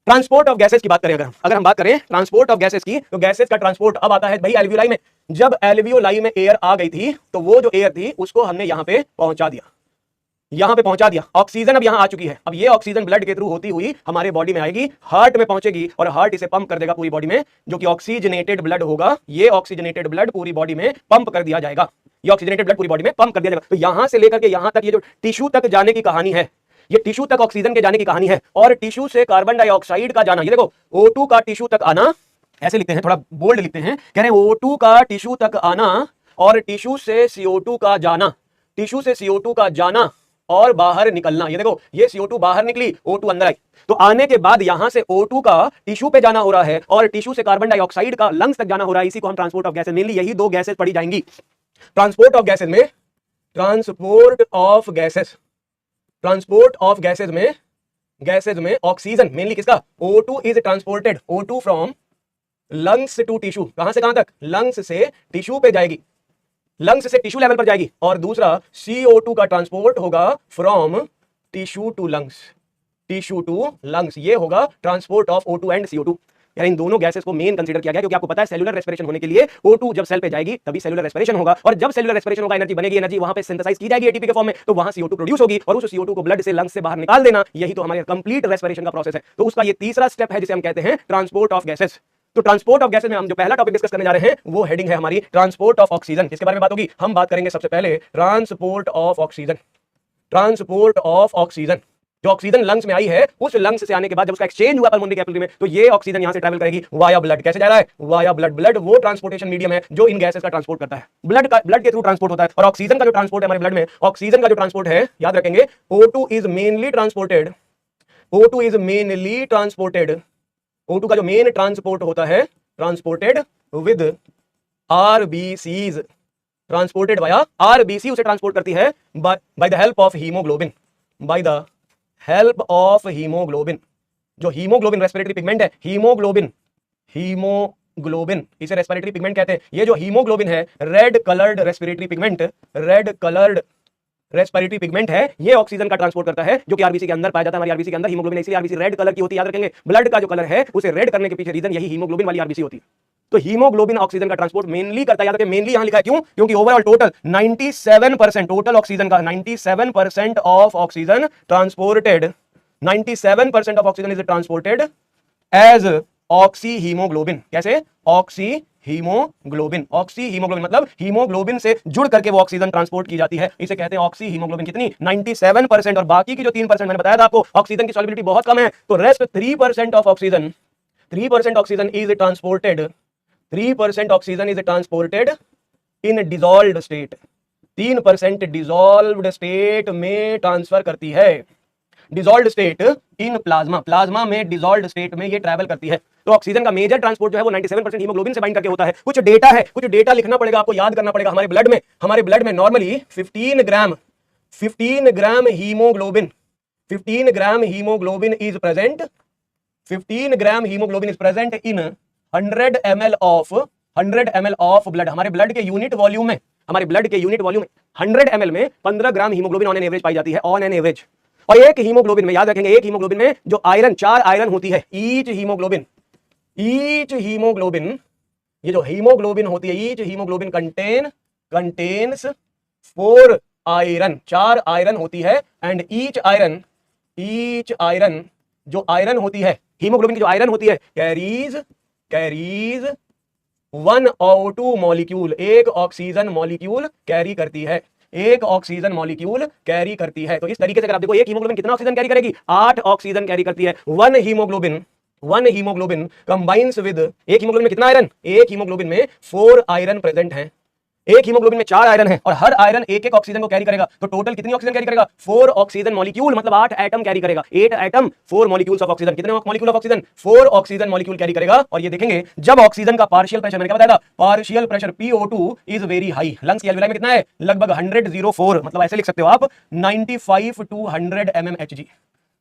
ट्रांसपोर्ट ऑफ गैसेस की बात करें, अगर हम बात करें ट्रांसपोर्ट ऑफ गैसेस की, तो गैसेस का ट्रांसपोर्ट अब आता है भाई एल्वियोलाई में। जब एल्वियोलाई में एयर आ गई थी तो वो जो एयर थी उसको हमने यहां पे पहुंचा दिया, ऑक्सीजन अब यहां आ चुकी है। अब ये ऑक्सीजन ब्लड के थ्रू होती हुई हमारे बॉडी में आएगी, हार्ट में पहुंचेगी, और हार्ट इसे पंप कर देगा पूरी बॉडी में, जो कि ऑक्सीजनेटेड ब्लड होगा। ये ऑक्सीजनेटेड ब्लड पूरी बॉडी में पंप कर दिया जाएगा, ये ऑक्सीजनेटेड ब्लड पूरी बॉडी में पंप कर दिया जाएगा। तो यहां से लेकर के यहां तक ये जो टिश्यू तक जाने की कहानी है, ये टिश्यू तक ऑक्सीजन के जाने की कहानी है, और टिश्यू से कार्बन डाइऑक्साइड का जाना। ये देखो, O2 का टिश्यू तक आना, ऐसे लिखते हैं, थोड़ा बोल्ड लिखते हैं, कह रहे हैं O2 का टिश्यू तक आना और टिश्यू से CO2 का जाना, टिश्यू से CO2 का जाना और बाहर निकलना। ये देखो, ये CO2 बाहर निकली, O2 अंदर आई। तो आने के बाद यहां से O2 का टिश्यू पे जाना हो रहा है, और टिश्यू से कार्बन डाइऑक्साइड का लंग्स तक जाना हो रहा है। इसी को हम ट्रांसपोर्ट ऑफ गैसेस, मेनली यही 2 गैसेस पढ़ी जाएंगी। ट्रांसपोर्ट ऑफ गैसेस में, गैसेज में ऑक्सीजन मेनली किसका, O2 is transported, O2 from lungs to tissue. कहां से कहां तक? लंग्स से टिश्यू पे जाएगी, लंग्स से टिश्यू लेवल पर जाएगी। और दूसरा CO2 का ट्रांसपोर्ट होगा फ्रॉम टिश्यू टू लंग्स, ये होगा transport of O2 and CO2। यानी इन दोनों गैसेस को मेन कंसीडर किया गया, क्योंकि आपको पता है सेलुलर रेस्पिरेशन होने के लिए O2 जब सेल पे जाएगी तभी सेलुलर रेस्पिरेशन होगा, और जब सेलुलर रेस्पिरेशन होगा एनर्जी बनेगी, एनर्जी वहां पे सिंथेसाइज की जाएगी एटीपी के फॉर्म में, तो वहां CO2 प्रोड्यूस होगी, और उस CO2 को ब्लड से लंग्स से बाहर निकाल देना, यही तो हमारे कंप्लीट रेस्पिरेशन का प्रोसेस है। तो उसका ये तीसरा स्टेप है जिसे हम कहते हैं ट्रांसपोर्ट ऑफ गैसेस। तो ट्रांसपोर्ट ऑफ गैसेस में हम जो पहला टॉपिक डिस्कस करने जा रहे हैं वो हेडिंग है हमारी ट्रांसपोर्ट ऑफ ऑक्सीजन। इसके बारे में बात होगी। हम बात करेंगे सबसे पहले ट्रांसपोर्ट ऑफ ऑक्सीजन। जो ऑक्सीजन लंग्स में आई है, उस लंग्स से आने के बाद जब उसका एक्सचेंज हुआ पल्मोनरी कैपिलरी में, तो ये ऑक्सीजन यहां से ट्रैवल करेगी वाया ब्लड। कैसे जा रहा है? Via blood. ब्लड वो ट्रांसपोर्टेशन मीडियम है जो इन गैसेस का ट्रांसपोर्ट करता है, ब्लड के थ्रू ट्रांसपोर्ट होता है। और ऑक्सीजन का जो ट्रांसपोर्ट है हमारे ब्लड में, ऑक्सीजन का जो ट्रांसपोर्ट है, याद रखेंगे, O2 is mainly transported, O2 का जो मेन ट्रांसपोर्ट होता है, transported with RBCs transported by RBC उसे ट्रांसपोर्ट करती है by the help of haemoglobin, by the help of haemoglobin. जो हीमोग्लोबिन रेस्पिरेटरी पिगमेंट है, हीमोग्लोबिन इसे रेस्पिरेटरी पिगमेंट कहते हैं। ये जो हीमोग्लोबिन है red coloured respiratory pigment, red coloured respiratory pigment है, ये ऑक्सीजन का ट्रांसपोर्ट करता है जो कि आरबीसी के अंदर पाया जाता है। हमारी आरबीसी के अंदर हीमोग्लोबिन, इसलिए आरबीसी रेड कलर की होती है। याद रखेंगे, ब्लड का जो कलर है उसे रेड करने के पीछे रीजन यही हीमोग्लोबिन वाली आरबीसी होती है। तो हीमोग्लोबिन ऑक्सीजन का ट्रांसपोर्ट मेनली करता है। याद रखें, मेनली यहां लिखा है, क्यों? क्योंकि ओवरऑल टोटल 97% टोटल ऑक्सीजन का 97% of oxygen transported, 97% of oxygen is transported as oxy haemoglobin. कैसे? Oxy haemoglobin. ऑक्सी हीमोग्लोबिन मतलब हीमोग्लोबिन से जुड़ करके वो ऑक्सीजन ट्रांसपोर्ट की जाती है, इसे कहते हैं ऑक्सी हीमोग्लोबिन। कितनी? 97%। और बाकी की जो 3% मैंने बताया था आपको, ऑक्सीजन की सॉल्युबिलिटी बहुत कम है, तो rest 3% of oxygen, 3% oxygen is transported, 3% oxygen is transported in dissolved state, 3% dissolved state में ट्रांसफर करती है। Dissolved state in plasma, plasma में डिसॉल्व्ड स्टेट में ये ट्रैवल करती है। तो ऑक्सीजन का मेजर ट्रांसपोर्ट जो है वो 97% हीमोग्लोबिन से बाइंड करके होता है। कुछ डेटा है, कुछ डेटा लिखना पड़ेगा आपको, याद करना पड़ेगा। हमारे ब्लड में normally 15 gram haemoglobin, 15 gram haemoglobin is present, 15 gram haemoglobin is present in 100 ml of blood. हमारे ब्लड के यूनिट वॉल्यूम में, हमारे ब्लड के यूनिट वॉल्यूम में 100 ml में 15 gram haemoglobin on an average पाई जाती है, ऑन एन एवरेज। और एक हीमोग्लोबिन में, याद रखेंगे, एक हीमोग्लोबिन में जो आयरन, 4 आयरन होती है। ईच हीमोग्लोबिन, ये जो हीमोग्लोबिन होती है, each haemoglobin contains 4 iron, 4 iron होती है। एंड ईच आयरन जो आयरन होती है, हीमोग्लोबिन की जो आयरन होती है, कैरीज 1 O2 मॉलिक्यूल, एक ऑक्सीजन मॉलिक्यूल कैरी करती है, एक ऑक्सीजन मॉलिक्यूल कैरी करती है। तो इस तरीके से अगर आप देखो, एक हीमोग्लोबिन कितना ऑक्सीजन कैरी करेगी? 8 ऑक्सीजन कैरी करती है। वन हीमोग्लोबिन कंबाइंस विद, एक हीमोग्लोबिन में कितना आयरन? एक हीमोग्लोबिन में 4 आयरन प्रेजेंट है, एक हीमोग्लोबिन में 4 आयरन है, और हर आयरन एक ऑक्सीजन को कैरी करेगा। तो टोटल कितनी ऑक्सीजन कैरी करेगा? 4 ऑक्सीजन मॉलिक्यूल, मतलब 8 एटम कैरी करेगा। 8 एटम 4 मॉलिक्यूल्स ऑफ ऑक्सीजन। कितने molecule of oxygen? 4 oxygen molecule carry करेगा। और ये देखेंगे, जब ऑक्सीजन का पार्शियल प्रेशर, मैंने क्या बताया था, partial pressure PO2 is very high. Lungs की एल्वेलाई में कितना है? लगभग 104, मतलब ऐसे लिख सकते हो आप 95 to 100 mmHg।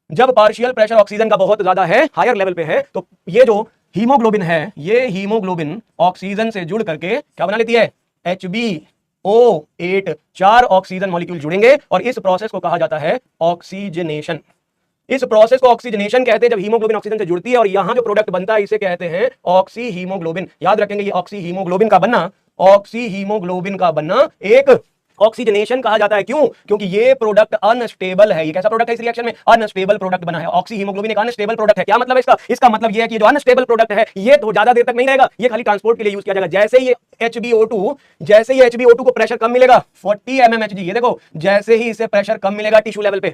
जब पार्शियल प्रेशर ऑक्सीजन का बहुत ज्यादा है, हायर लेवल पे है, तो ये जो हीमोग्लोबिन है, ये हीमोग्लोबिन ऑक्सीजन से जुड़ करके क्या बना लेती है? HbO8, 4 ऑक्सीजन मॉलिक्यूल जुड़ेंगे, और इस प्रोसेस को कहा जाता है ऑक्सीजनेशन। इस प्रोसेस को ऑक्सीजनेशन कहते हैं, जब हीमोग्लोबिन ऑक्सीजन से जुड़ती है, और यहां जो प्रोडक्ट बनता है इसे कहते हैं ऑक्सी हीमोग्लोबिन। याद रखेंगे, ये ऑक्सी हीमोग्लोबिन का बनना एक ऑक्सीजनेशन कहा जाता है। क्यों? क्योंकि ये प्रोडक्ट अनस्टेबल है। ये कैसा प्रोडक्ट है? इस रिएक्शन में अनस्टेबल प्रोडक्ट बना है। ऑक्सी हीमोग्लोबिन एक अनस्टेबल प्रोडक्ट है। क्या मतलब है इसका? इसका मतलब ये है कि जो अनस्टेबल प्रोडक्ट है, ये तो ज्यादा देर तक नहीं रहेगा, ये खाली ट्रांसपोर्ट के लिए यूज किया जाएगा। जैसे ही HbO2 को प्रेशर कम मिलेगा, 40 mmHg, ये देखो, जैसे ही इसे प्रेशर कम मिलेगा टिश्यू लेवल पे,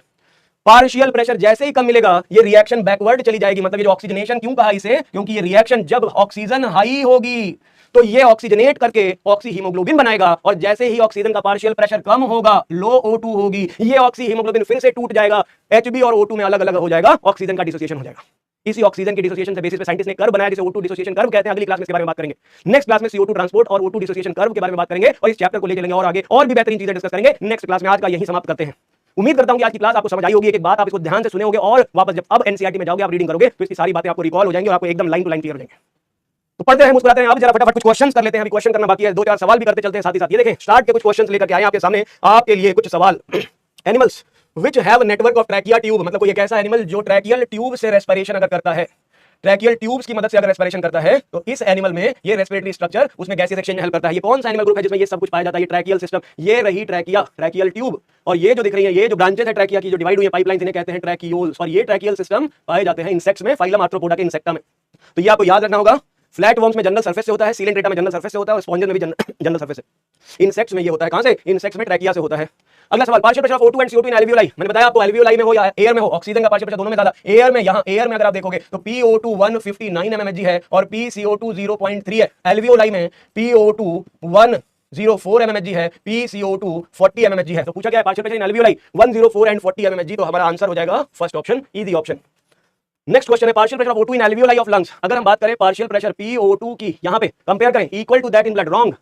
पार्शियल प्रेशर जैसे ही कम मिलेगा, ये रिएक्शन बैकवर्ड चली जाएगी। मतलब ये जो ऑक्सीजनेशन, क्यों कहा इसे? क्योंकि ये रिएक्शन जब ऑक्सीजन हाई होगी तो ये ऑक्सीजनेट करके ऑक्सी हीमोग्लोबिन बनाएगा, और जैसे ही ऑक्सीजन का पार्शियल प्रेशर कम होगा, लो O2 होगी, ये ऑक्सी हीमोग्लोबिन फिर से टूट जाएगा, Hb और O2 में अलग अलग हो जाएगा, ऑक्सीजन का डिसोसिएशन हो जाएगा। इसी ऑक्सीजन की डिसोसिएशन से बेसिस पे साइंटिस्ट ने कर्व बनाया, जिसे O2 डिसोसिएशन कर्व कहते हैं। अगली क्लास में इसके बारे में बात करेंगे। नेक्स्ट क्लास में CO2 ट्रांसपोर्ट और O2 डिसोसिएशन कर्व के बारे में बात करेंगे, और इस चैप्टर को ले चलेंगे और आगे और भी बेहतरीन चीजें डिस्कस करेंगे नेक्स्ट क्लास में। आज का यही समाप्त करते हैं। उम्मीद करता हूं कि आज की क्लास आपको समझ आई होगी। एक बात आप इसको ध्यान से सुने होगे, और वापस जब अब एनसीईआरटी में जाओगे, आप रीडिंग करोगे, तो इसकी सारी बातें आपको रिकॉल हो जाएंगी और आपको एकदम लाइन टू लाइन क्लियर हो जाएंगे। तो पढ़ते हैं, मुस्कुराते हैं। अब जरा फटाफट कुछ क्वेश्चंस कर लेते हैं। अभी क्वेश्चन करना बाकी है, 2-4 सवाल भी करते चलते हैं साथ ही साथ। ये देखें, स्टार्ट के कुछ क्वेश्चंस लेकर के आए आपके सामने, आपके लिए कुछ सवाल। Animals which have network of trachea tube, मतलब कोई एक ऐसा एनिमल जो ट्रैकियल ट्यूब से रेस्पिरेशन अगर करता है, ट्रैकियल ट्यूब्स की मदद से अगर रेस्पिरेशन करता है, तो इस एनिमल में ये रेस्पिरेटरी स्ट्रक्चर उसमें गैसेस एक्सचेंज में हेल्प करता है। ये कौन सा एनिमल ग्रुप है जिसमें ये सब कुछ पाया जाता है? ये ट्रैकियल सिस्टम, ये रही ट्रैकिया, ट्रैकियल ट्यूब। और ये जो दिख रही है, ये जो ब्रांचेस है ट्रैकिया की, जो डिवाइड हुई है पाइपलाइन, इन्हें कहते हैं ट्रैकियोल्स। और ये ट्रैकियल सिस्टम पाए जाते हैं इंसेक्ट्स में, फाइलम आर्थ्रोपोडा के इंसेक्टा में। तो ये आपको याद रखना होगा। फ्लैट वर्म्स में जनरल सरफेस से होता है, सीलेंट्रेटा में जनरल सरफेस से होता है, और स्पॉन्जेस में भी जनरल सरफेस से। इंसेक्ट्स में ये होता है, कहां से? इंसेक्ट्स में ट्रैकिया से होता है। अगला सवाल, partial pressure of O2 and CO2 in alveoli. मैंने बताया आपको, एल्वियोलाई में हो या एयर में हो, ऑक्सीजन का पार्शियल प्रेशर दोनों में ज्यादा। एयर में, यहां एयर में अगर आप देखोगे तो PO2 159 mmHg है, और PCO2 0.3 है। एल्वियोलाई में PO2 104 mmHg है, PCO2 40 mmHg है। तो पूछा गया है partial pressure in alveoli 104 and 40 mmHg, तो हमारा आंसर हो जाएगा first option, easy option. Next question है partial pressure of O2 in alveoli of lungs. अगर हम बात करें पार्शियल प्रेशर PO2 की, यहां पे कंपेयर करें equal to that in blood, wrong,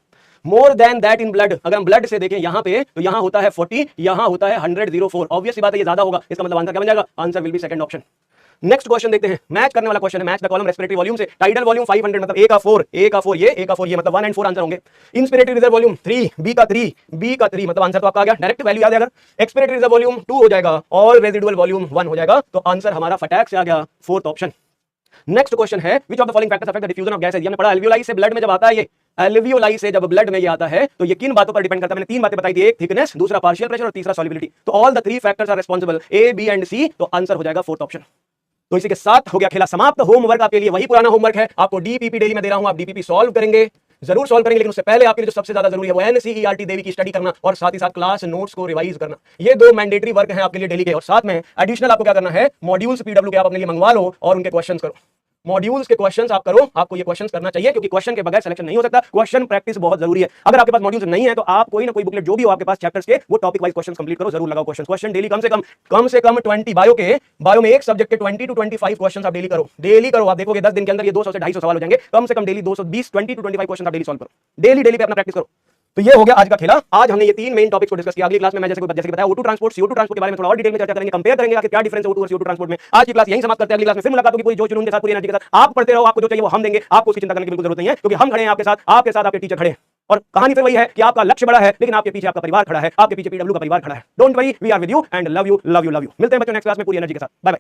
more than that in blood. अगर हम ब्लड से देखें यहां पे तो यहां होता है 40, यहां होता है 100, ऑब्वियस सी बात है ये ज्यादा होगा, इसका मतलब आंसर क्या बन जाएगा? Answer will be second option. Next question देखते हैं, मैच करने वाला क्वेश्चन है, match the column respiratory volume से। टाइडल वॉल्यूम 500 मतलब A का 4, A का 4 ये, A का 4 ये, मतलब 1 एंड 4 आंसर होंगे। इंस्पिरेटरी रिजर्व वॉल्यूम 3, B का 3, B का 3 मतलब आंसर तो आपका आ गया, डायरेक्ट वैल्यू याद है। अगर एक्सपिरेटरी रिजर्व वॉल्यूम 2 हो जाएगा और रेजिडुअल वॉल्यूम 1 हो जाएगा तो आंसर हमारा फटाक से आ गया, फोर्थ ऑप्शन। नेक्स्ट क्वेश्चन है, which of the following factors affect the diffusion of gases. हमने पढ़ा एल्वियोलाई से ब्लड में जब आता है, ये एल्वियोलाई से जब ब्लड में ये आता है तो ये किन बातों पर डिपेंड करता है? मैंने 3 बातें बताई थी, एक थिकनेस, दूसरा पार्शियल प्रेशर और तीसरा सॉल्युबिलिटी। तो all the 3 factors are responsible, A, B and C, तो आंसर हो जाएगा फोर्थ ऑप्शन। तो इसी के साथ हो गया खेला समाप्त। होमवर्क आपके लिए वही पुराना होमवर्क है, आपको डीपीपी डेली में दे रहा हूं, आप डीपीपी सॉल्व करेंगे, जरूर सॉल्व करेंगे, लेकिन उससे पहले आपके लिए जो सबसे ज्यादा जरूरी है वो NCERT देवी की स्टडी करना और साथ ही साथ क्लास नोट्स को रिवाइज करना। ये 2 मैंडेटरी वर्क हैं आपके लिए डेली के, और साथ में एडिशनल आपको क्या करना है, मॉड्यूल्स PW के आप अपने लिए मंगवा लो और उनके क्वेश्चंस करो। मॉड्यूल्स के क्वेश्चंस आप करो, आपको ये क्वेश्चंस करना चाहिए, क्योंकि क्वेश्चन के बगैर सिलेक्शन नहीं हो सकता। क्वेश्चन प्रैक्टिस बहुत जरूरी है। अगर आपके पास मॉड्यूल्स नहीं है तो आप कोई ना कोई बुकलेट जो भी हो आपके पास चैप्टर्स के, वो टॉपिक वाइज क्वेश्चंस कंप्लीट करो, जरूर लगाओ क्वेश्चन डेली कम से कम 20 बायो में एक सब्जेक्ट के 20 to 25 क्वेश्चंस आप डेली करो। आप देखोगे 10 दिन के अंदर ये 200 से 250 सवाल हो जाएंगे, कम से कम डेली 220, 20 to 25 क्वेश्चन आप डेली सॉल्व करो, डेली पे अपना प्रैक्टिस करो। तो ये हो गया आज का खेला। आज हमने ये 3 मेन टॉपिक्स को डिस्कस किया। अगली क्लास में मैं जैसे बताया O2 ट्रांसपोर्ट, CO2 ट्रांसपोर्ट के बारे में थोड़ा और डिटेल में चर्चा करेंगे, कंपेयर करेंगे आखिर क्या डिफरेंस है O2 और CO2 ट्रांसपोर्ट में। आज की क्लास यहीं समाप्त करते हैं, अगली क्लास में फिर मुलाकात होगी पूरी जोश जुनून के साथ, पूरी एनर्जी के साथ। आप पढ़ते रहो, आपको जो चाहिए वो हम देंगे, आपको उसकी चिंता करने की बिल्कुल जरूरत नहीं है, क्योंकि हम खड़े हैं आपके साथ आपके टीचर खड़े हैं। और कहानी फिर वही है कि आपका लक्ष्य बड़ा है, लेकिन आपके पीछे आपका परिवार खड़ा है, आपके पीछे PW का परिवार खड़ा है। Don't worry, we are with you and love you. मिलते हैं बच्चों नेक्स्ट क्लास में पूरी एनर्जी के साथ। Bye bye.